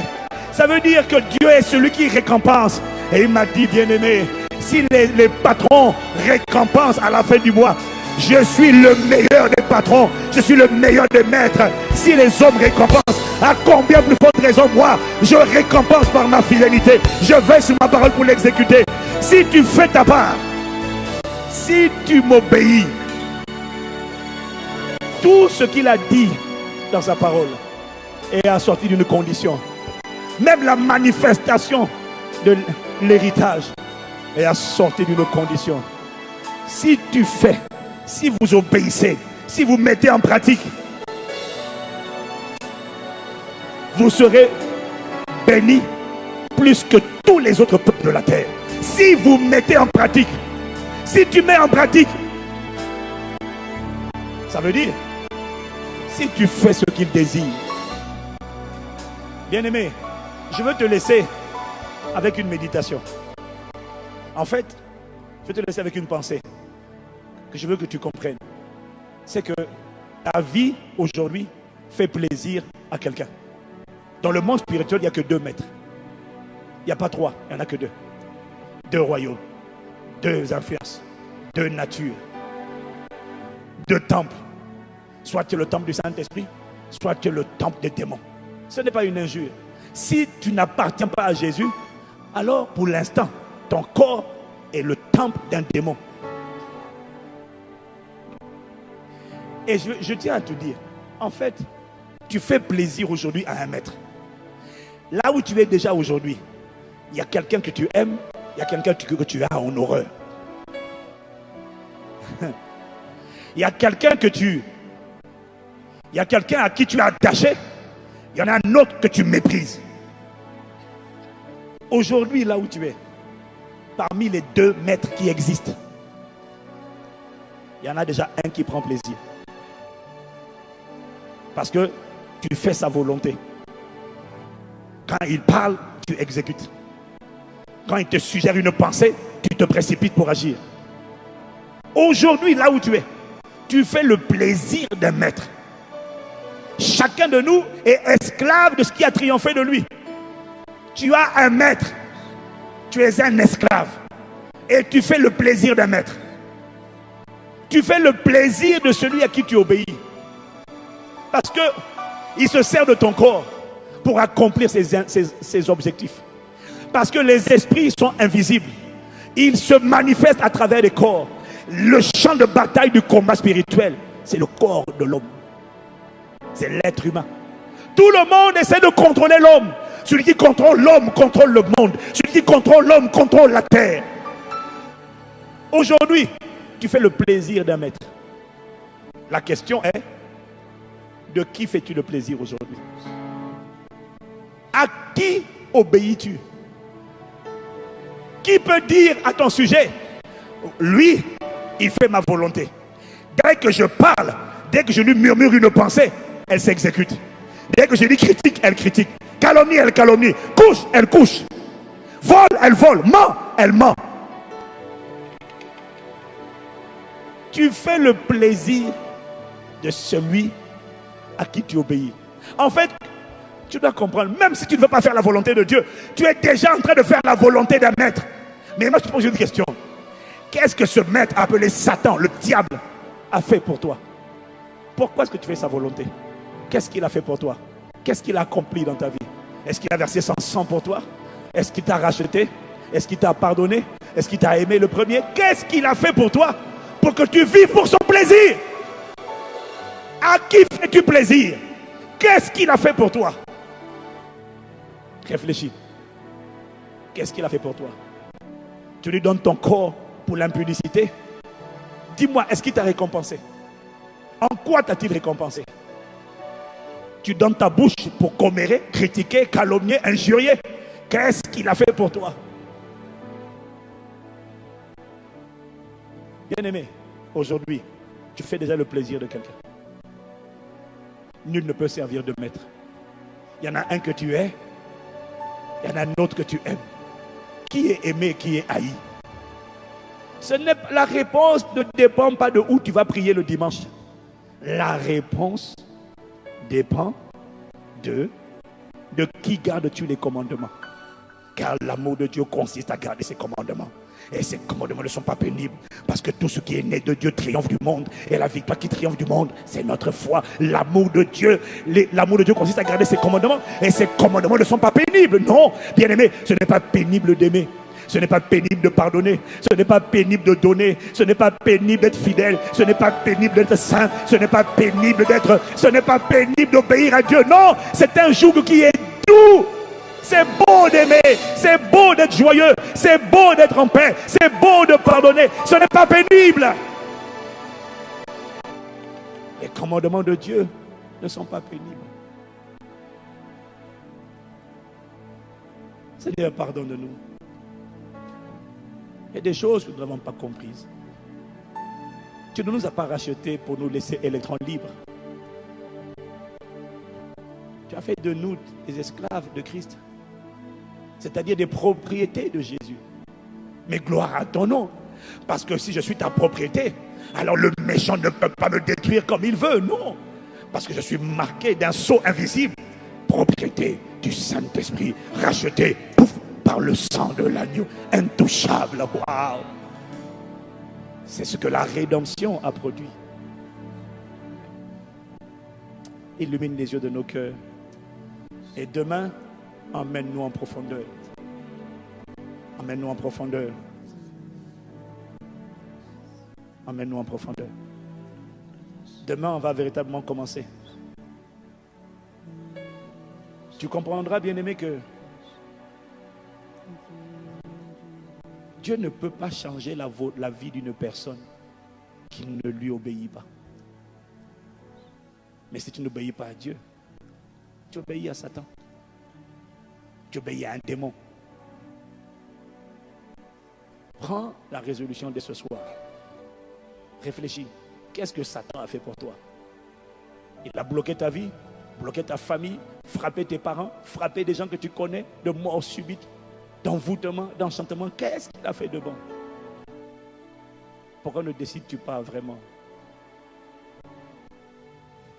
ça veut dire que Dieu est celui qui récompense. Et il m'a dit, bien-aimé, si les patrons récompensent à la fin du mois, je suis le meilleur des patrons, je suis le meilleur des maîtres. Si les hommes récompensent, à combien plus forte raison moi, je récompense par ma fidélité. Je veille sur ma parole pour l'exécuter. Si tu fais ta part, si tu m'obéis, tout ce qu'il a dit dans sa parole est assorti d'une condition. Même la manifestation de l'héritage est assortie d'une condition. Si tu fais, si vous obéissez, si vous mettez en pratique, vous serez bénis plus que tous les autres peuples de la terre. Si vous mettez en pratique, si tu mets en pratique, ça veut dire, si tu fais ce qu'il désire. Bien-aimé, je veux te laisser avec une méditation. En fait, je veux te laisser avec une pensée que je veux que tu comprennes. C'est que ta vie aujourd'hui fait plaisir à quelqu'un. Dans le monde spirituel, il n'y a que 2 maîtres. Il n'y a pas 3, il n'y en a que 2. 2 royaumes, 2 influences, 2 natures, 2 temples. Soit tu es le temple du Saint-Esprit, soit tu es le temple des démons. Ce n'est pas une injure. Si tu n'appartiens pas à Jésus, alors pour l'instant, ton corps est le temple d'un démon. Et je tiens à te dire, en fait, tu fais plaisir aujourd'hui à un maître. Là où tu es déjà aujourd'hui, il y a quelqu'un que tu aimes, il y a quelqu'un que tu as en horreur. Il y a quelqu'un il y a quelqu'un à qui tu es attaché, il y en a un autre que tu méprises. Aujourd'hui, là où tu es, parmi les 2 maîtres qui existent, il y en a déjà un qui prend plaisir. Parce que tu fais sa volonté. Quand il parle, tu exécutes. Quand il te suggère une pensée, tu te précipites pour agir. Aujourd'hui, là où tu es, tu fais le plaisir d'un maître. Chacun de nous est esclave de ce qui a triomphé de lui. Tu as un maître, tu es un esclave et tu fais le plaisir d'un maître. Tu fais le plaisir de celui à qui tu obéis. Parce que il se sert de ton corps pour accomplir ses objectifs. Parce que les esprits sont invisibles. Ils se manifestent à travers les corps. Le champ de bataille du combat spirituel, c'est le corps de l'homme. C'est l'être humain. Tout le monde essaie de contrôler l'homme. Celui qui contrôle l'homme contrôle le monde. Celui qui contrôle l'homme contrôle la terre. Aujourd'hui, tu fais le plaisir d'un maître. La question est, de qui fais-tu le plaisir aujourd'hui? À qui obéis-tu? Qui peut dire à ton sujet, lui, il fait ma volonté. Dès que je parle, dès que je lui murmure une pensée, elle s'exécute. Dès que je dis critique, elle critique. Calomnie, elle calomnie. Couche, elle couche. Vole, elle vole. Ment, elle ment. Tu fais le plaisir de celui à qui tu obéis. En fait, tu dois comprendre, même si tu ne veux pas faire la volonté de Dieu, tu es déjà en train de faire la volonté d'un maître. Mais moi, je te pose une question. Qu'est-ce que ce maître appelé Satan, le diable, a fait pour toi? Pourquoi est-ce que tu fais sa volonté? Qu'est-ce qu'il a fait pour toi? Qu'est-ce qu'il a accompli dans ta vie? Est-ce qu'il a versé son sang pour toi? Est-ce qu'il t'a racheté? Est-ce qu'il t'a pardonné? Est-ce qu'il t'a aimé le premier? Qu'est-ce qu'il a fait pour toi? Pour que tu vives pour son plaisir. À qui fais-tu plaisir? Qu'est-ce qu'il a fait pour toi? Réfléchis. Qu'est-ce qu'il a fait pour toi? Tu lui donnes ton corps pour l'impudicité? Dis-moi, est-ce qu'il t'a récompensé? En quoi t'a-t-il récompensé? Tu donnes ta bouche pour commérer, critiquer, calomnier, injurier. Qu'est-ce qu'il a fait pour toi? Bien-aimé, aujourd'hui, tu fais déjà le plaisir de quelqu'un. Nul ne peut servir de maître. Il y en a un que tu hais, il y en a un autre que tu aimes. Qui est aimé, qui est haï? La réponse ne dépend pas de où tu vas prier le dimanche. La réponse dépend de qui gardes-tu les commandements. Car l'amour de Dieu consiste à garder ses commandements. Et ces commandements ne sont pas pénibles. Parce que tout ce qui est né de Dieu triomphe du monde. Et la victoire qui triomphe du monde, c'est notre foi. L'amour de Dieu consiste à garder ses commandements. Et ces commandements ne sont pas pénibles. Non, bien aimé, ce n'est pas pénible d'aimer. Ce n'est pas pénible de pardonner. Ce n'est pas pénible de donner. Ce n'est pas pénible d'être fidèle. Ce n'est pas pénible d'être saint. Ce n'est pas pénible ce n'est pas pénible d'obéir à Dieu. Non, c'est un joug qui est doux. C'est beau d'aimer, c'est beau d'être joyeux, c'est beau d'être en paix, c'est beau de pardonner. Ce n'est pas pénible. Les commandements de Dieu ne sont pas pénibles. Seigneur, pardonne-nous. Il y a des choses que nous n'avons pas comprises. Tu ne nous as pas rachetés pour nous laisser électrons libres. Tu as fait de nous des esclaves de Christ. C'est-à-dire des propriétés de Jésus. Mais gloire à ton nom. Parce que si je suis ta propriété, alors le méchant ne peut pas me détruire comme il veut. Non. Parce que je suis marqué d'un sceau invisible. Propriété du Saint-Esprit, racheté par le sang de l'agneau, intouchable. Waouh. C'est ce que la rédemption a produit. Illumine les yeux de nos cœurs. Et demain, emmène-nous en profondeur. Emmène-nous en profondeur. Emmène-nous en profondeur. Demain, on va véritablement commencer. Tu comprendras, bien-aimé, que Dieu ne peut pas changer la vie d'une personne qui ne lui obéit pas. Mais si tu n'obéis pas à Dieu, tu obéis à Satan. Tu obéis à un démon. Prends la résolution de ce soir. Réfléchis. Qu'est-ce que Satan a fait pour toi? Il a bloqué ta vie, bloqué ta famille, frappé tes parents, frappé des gens que tu connais de mort subite, d'envoûtement, d'enchantement. Qu'est-ce qu'il a fait de bon? Pourquoi ne décides-tu pas vraiment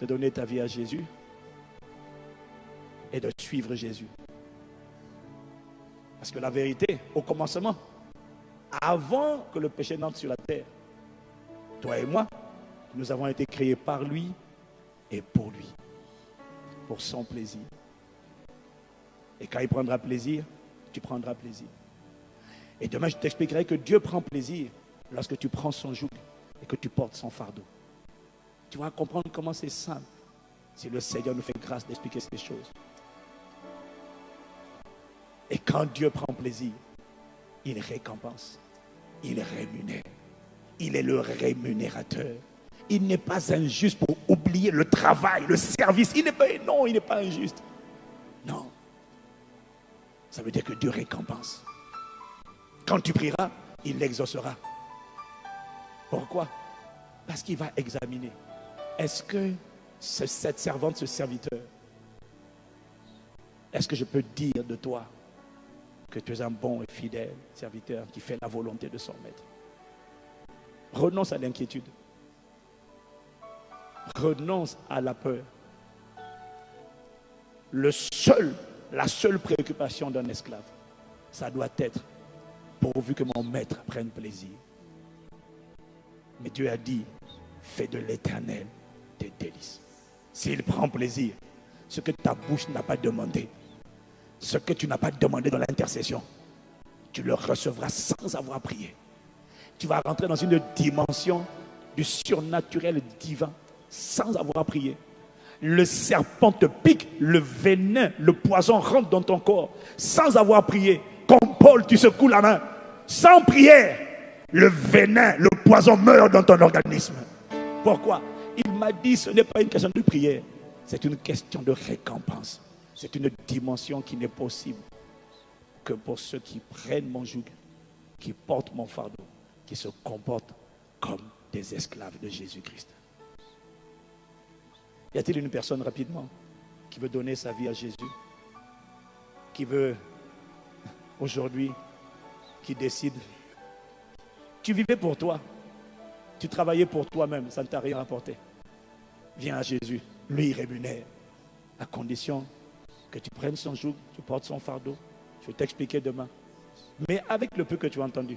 de donner ta vie à Jésus et de suivre Jésus? Parce que la vérité, au commencement, avant que le péché n'entre sur la terre, toi et moi, nous avons été créés par lui et pour lui, pour son plaisir. Et quand il prendra plaisir, tu prendras plaisir. Et demain, je t'expliquerai que Dieu prend plaisir lorsque tu prends son joug et que tu portes son fardeau. Tu vas comprendre comment c'est simple si le Seigneur nous fait grâce d'expliquer ces choses. Et quand Dieu prend plaisir, il récompense, il rémunère. Il est le rémunérateur. Il n'est pas injuste pour oublier le travail, le service. Non, il n'est pas injuste. Non. Ça veut dire que Dieu récompense. Quand tu prieras, il l'exaucera. Pourquoi? Parce qu'il va examiner. Est-ce que cette servante, ce serviteur, est-ce que je peux dire de toi que tu es un bon et fidèle serviteur qui fait la volonté de son maître? Renonce à l'inquiétude. Renonce à la peur. La seule préoccupation d'un esclave, ça doit être pourvu que mon maître prenne plaisir. Mais Dieu a dit, fais de l'Éternel tes délices. S'il prend plaisir, ce que ta bouche n'a pas demandé, ce que tu n'as pas demandé dans l'intercession, tu le recevras sans avoir prié. Tu vas rentrer dans une dimension du surnaturel divin sans avoir prié. Le serpent te pique, le venin, le poison rentre dans ton corps sans avoir prié. Comme Paul, tu secoues la main. Sans prière, le venin, le poison meurt dans ton organisme. Pourquoi? Il m'a dit, ce n'est pas une question de prière, c'est une question de récompense. C'est une dimension qui n'est possible que pour ceux qui prennent mon joug, qui portent mon fardeau, qui se comportent comme des esclaves de Jésus-Christ. Y a-t-il une personne rapidement qui veut donner sa vie à Jésus, qui veut aujourd'hui, qui décide? Tu vivais pour toi, tu travaillais pour toi-même, ça ne t'a rien apporté. Viens à Jésus, lui il rémunère, à condition que tu prennes son joug, tu portes son fardeau. Je vais t'expliquer demain. Mais avec le peu que tu as entendu,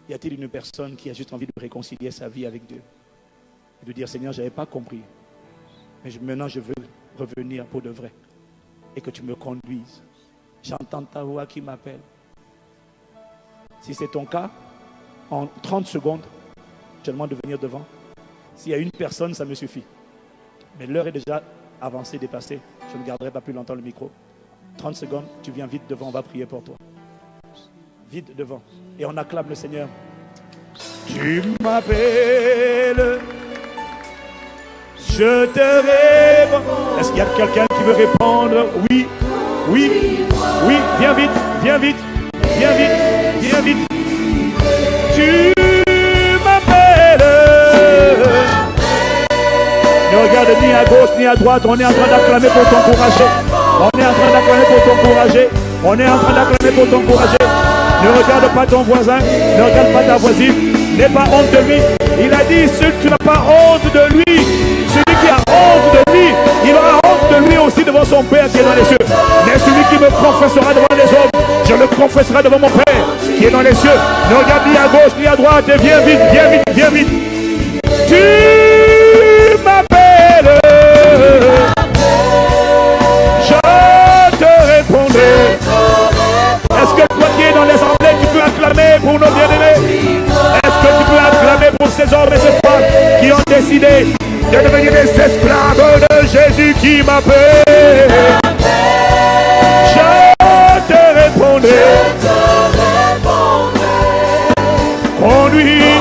y a-t-il une personne qui a juste envie de réconcilier sa vie avec Dieu et de dire, Seigneur, je n'avais pas compris, mais maintenant je veux revenir pour de vrai et que tu me conduises. J'entends ta voix qui m'appelle. Si c'est ton cas, en 30 secondes, je te demande de venir devant. S'il y a une personne, ça me suffit. Mais l'heure est déjà avancée, dépassée. Je ne garderai pas plus longtemps le micro. 30 secondes, tu viens vite devant, on va prier pour toi. Vite devant. Et on acclame le Seigneur. Tu m'appelles, je te réponds. Est-ce qu'il y a quelqu'un qui veut répondre? Oui, oui, oui, viens vite, viens vite, viens vite, viens vite. Tu m'appelles. Ne regarde ni à gauche ni à droite, on est en train d'acclamer pour t'encourager. On est en train d'acclamer pour t'encourager. On est en train d'acclamer pour t'encourager. Ne regarde pas ton voisin, ne regarde pas ta voisine, n'aie pas honte de lui. Il a dit, celui tu n'as pas honte de lui, celui qui a honte de lui, il aura honte de lui aussi devant son Père qui est dans les cieux. Mais celui qui me confessera devant les hommes, je le confesserai devant mon Père qui est dans les cieux. Ne regarde ni à gauche ni à droite, et viens vite, viens vite, viens vite. Tu m'appelles, je te répondrai. Est-ce que toi qui es dans l'assemblée, tu peux acclamer pour nos bien-aimés? Est-ce que tu peux acclamer pour ces hommes et ces femmes qui ont décidé de devenir des esclaves de Jésus qui m'appelle? Je te répondrai. Conduis.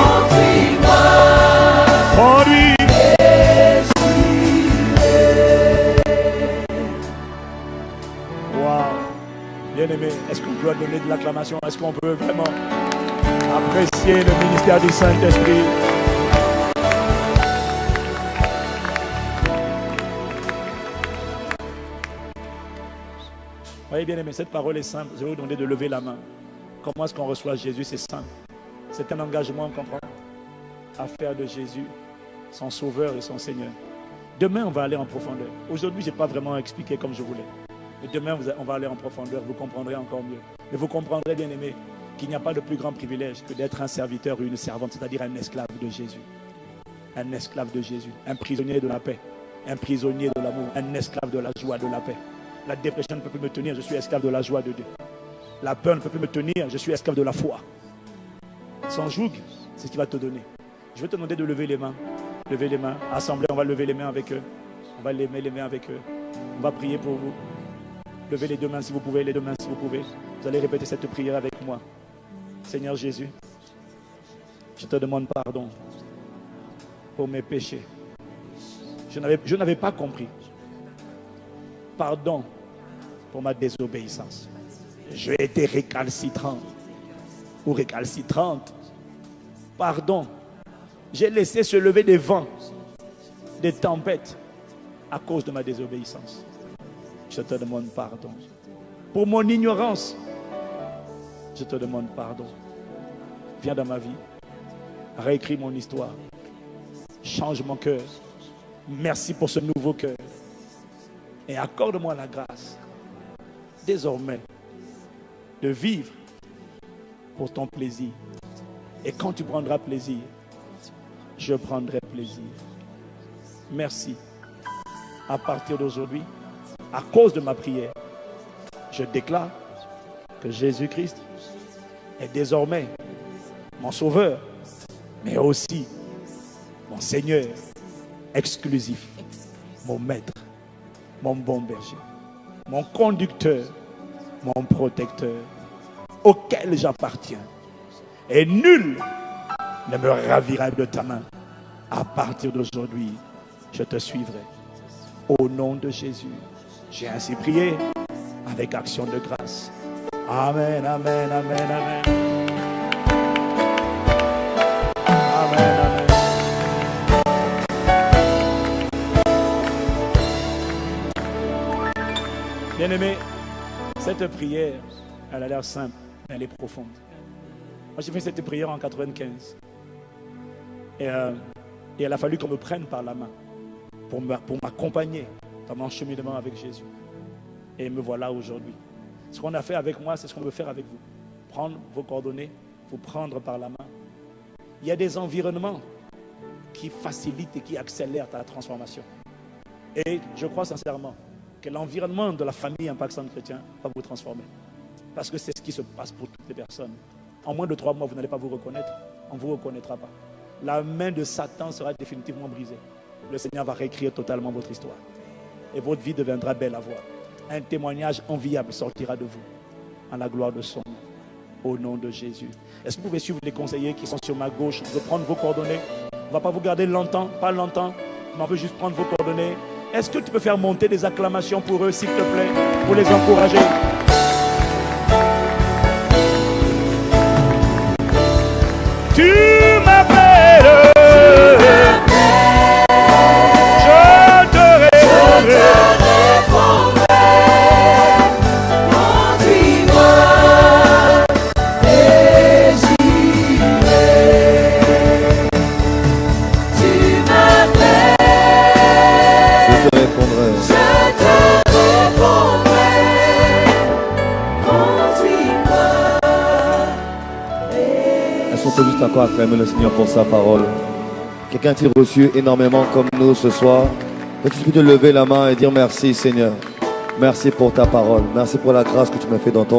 Conduis. Wow. Bien-aimé, est-ce qu'on doit donner de l'acclamation? Est-ce qu'on peut vraiment apprécier le ministère du Saint-Esprit? Voyez, bien-aimé, cette parole est simple. Je vais vous demander de lever la main. Comment est-ce qu'on reçoit Jésus? C'est simple. C'est un engagement qu'on prend à faire de Jésus son sauveur et son Seigneur. Demain, on va aller en profondeur. Aujourd'hui, je n'ai pas vraiment expliqué comme je voulais. Et demain, on va aller en profondeur, vous comprendrez encore mieux. Mais vous comprendrez, bien aimé, qu'il n'y a pas de plus grand privilège que d'être un serviteur ou une servante, c'est-à-dire un esclave de Jésus. Un esclave de Jésus, un prisonnier de la paix, un prisonnier de l'amour, un esclave de la joie, de la paix. La dépression ne peut plus me tenir, je suis esclave de la joie de Dieu. La peur ne peut plus me tenir, je suis esclave de la foi. Son joug, c'est ce qu'il va te donner. Je vais te demander de lever les mains. Levez les mains. Assemblée, on va lever les mains avec eux. On va lever les mains avec eux. On va prier pour vous. Levez les deux mains si vous pouvez, les deux mains si vous pouvez. Vous allez répéter cette prière avec moi. Seigneur Jésus, je te demande pardon pour mes péchés. Je n'avais pas compris. Pardon pour ma désobéissance. J'ai été récalcitrant ou récalcitrante. Pardon. J'ai laissé se lever des vents, des tempêtes à cause de ma désobéissance. Je te demande pardon. Pour mon ignorance, je te demande pardon. Viens dans ma vie. Réécris mon histoire. Change mon cœur. Merci pour ce nouveau cœur. Et accorde-moi la grâce, désormais, de vivre pour ton plaisir. Et quand tu prendras plaisir, je prendrai plaisir. Merci. À partir d'aujourd'hui, à cause de ma prière, je déclare que Jésus-Christ est désormais mon sauveur, mais aussi mon Seigneur exclusif, mon maître, mon bon berger, mon conducteur, mon protecteur, auquel j'appartiens. Et nul ne me ravira de ta main. À partir d'aujourd'hui, je te suivrai. Au nom de Jésus, j'ai ainsi prié avec action de grâce. Amen, amen, amen, amen. Amen, amen. Bien-aimé, cette prière, elle a l'air simple, mais elle est profonde. Moi, j'ai fait cette prière en 95. Et il a fallu qu'on me prenne par la main pour m'accompagner dans mon cheminement avec Jésus. Et me voilà aujourd'hui. Ce qu'on a fait avec moi, c'est ce qu'on veut faire avec vous. Prendre vos coordonnées, vous prendre par la main. Il y a des environnements qui facilitent et qui accélèrent ta transformation. Et je crois sincèrement que l'environnement de la famille Impact Centre Chrétien va vous transformer. Parce que c'est ce qui se passe pour toutes les personnes. En moins de 3 mois, vous n'allez pas vous reconnaître. On ne vous reconnaîtra pas. La main de Satan sera définitivement brisée. Le Seigneur va réécrire totalement votre histoire. Et votre vie deviendra belle à voir. Un témoignage enviable sortira de vous. À la gloire de son nom. Au nom de Jésus. Est-ce que vous pouvez suivre les conseillers qui sont sur ma gauche? Je vais prendre vos coordonnées. On ne va pas vous garder longtemps, pas longtemps. Mais on veut juste prendre vos coordonnées. Est-ce que tu peux faire monter des acclamations pour eux, s'il te plaît, pour les encourager? Tu m'appelles, je te répondrai.
Conduis-moi et j'irai. Tu m'appelles,
je te répondrai.
Conduis-moi.
Est-ce qu'on peut juste encore acclamer le Seigneur pour sa parole? Quelqu'un a-t-il reçu énormément comme nous ce soir? Est-ce que tu peux te lever la main et dire merci Seigneur? Merci pour ta parole. Merci pour la grâce que tu m'as fait d'entendre.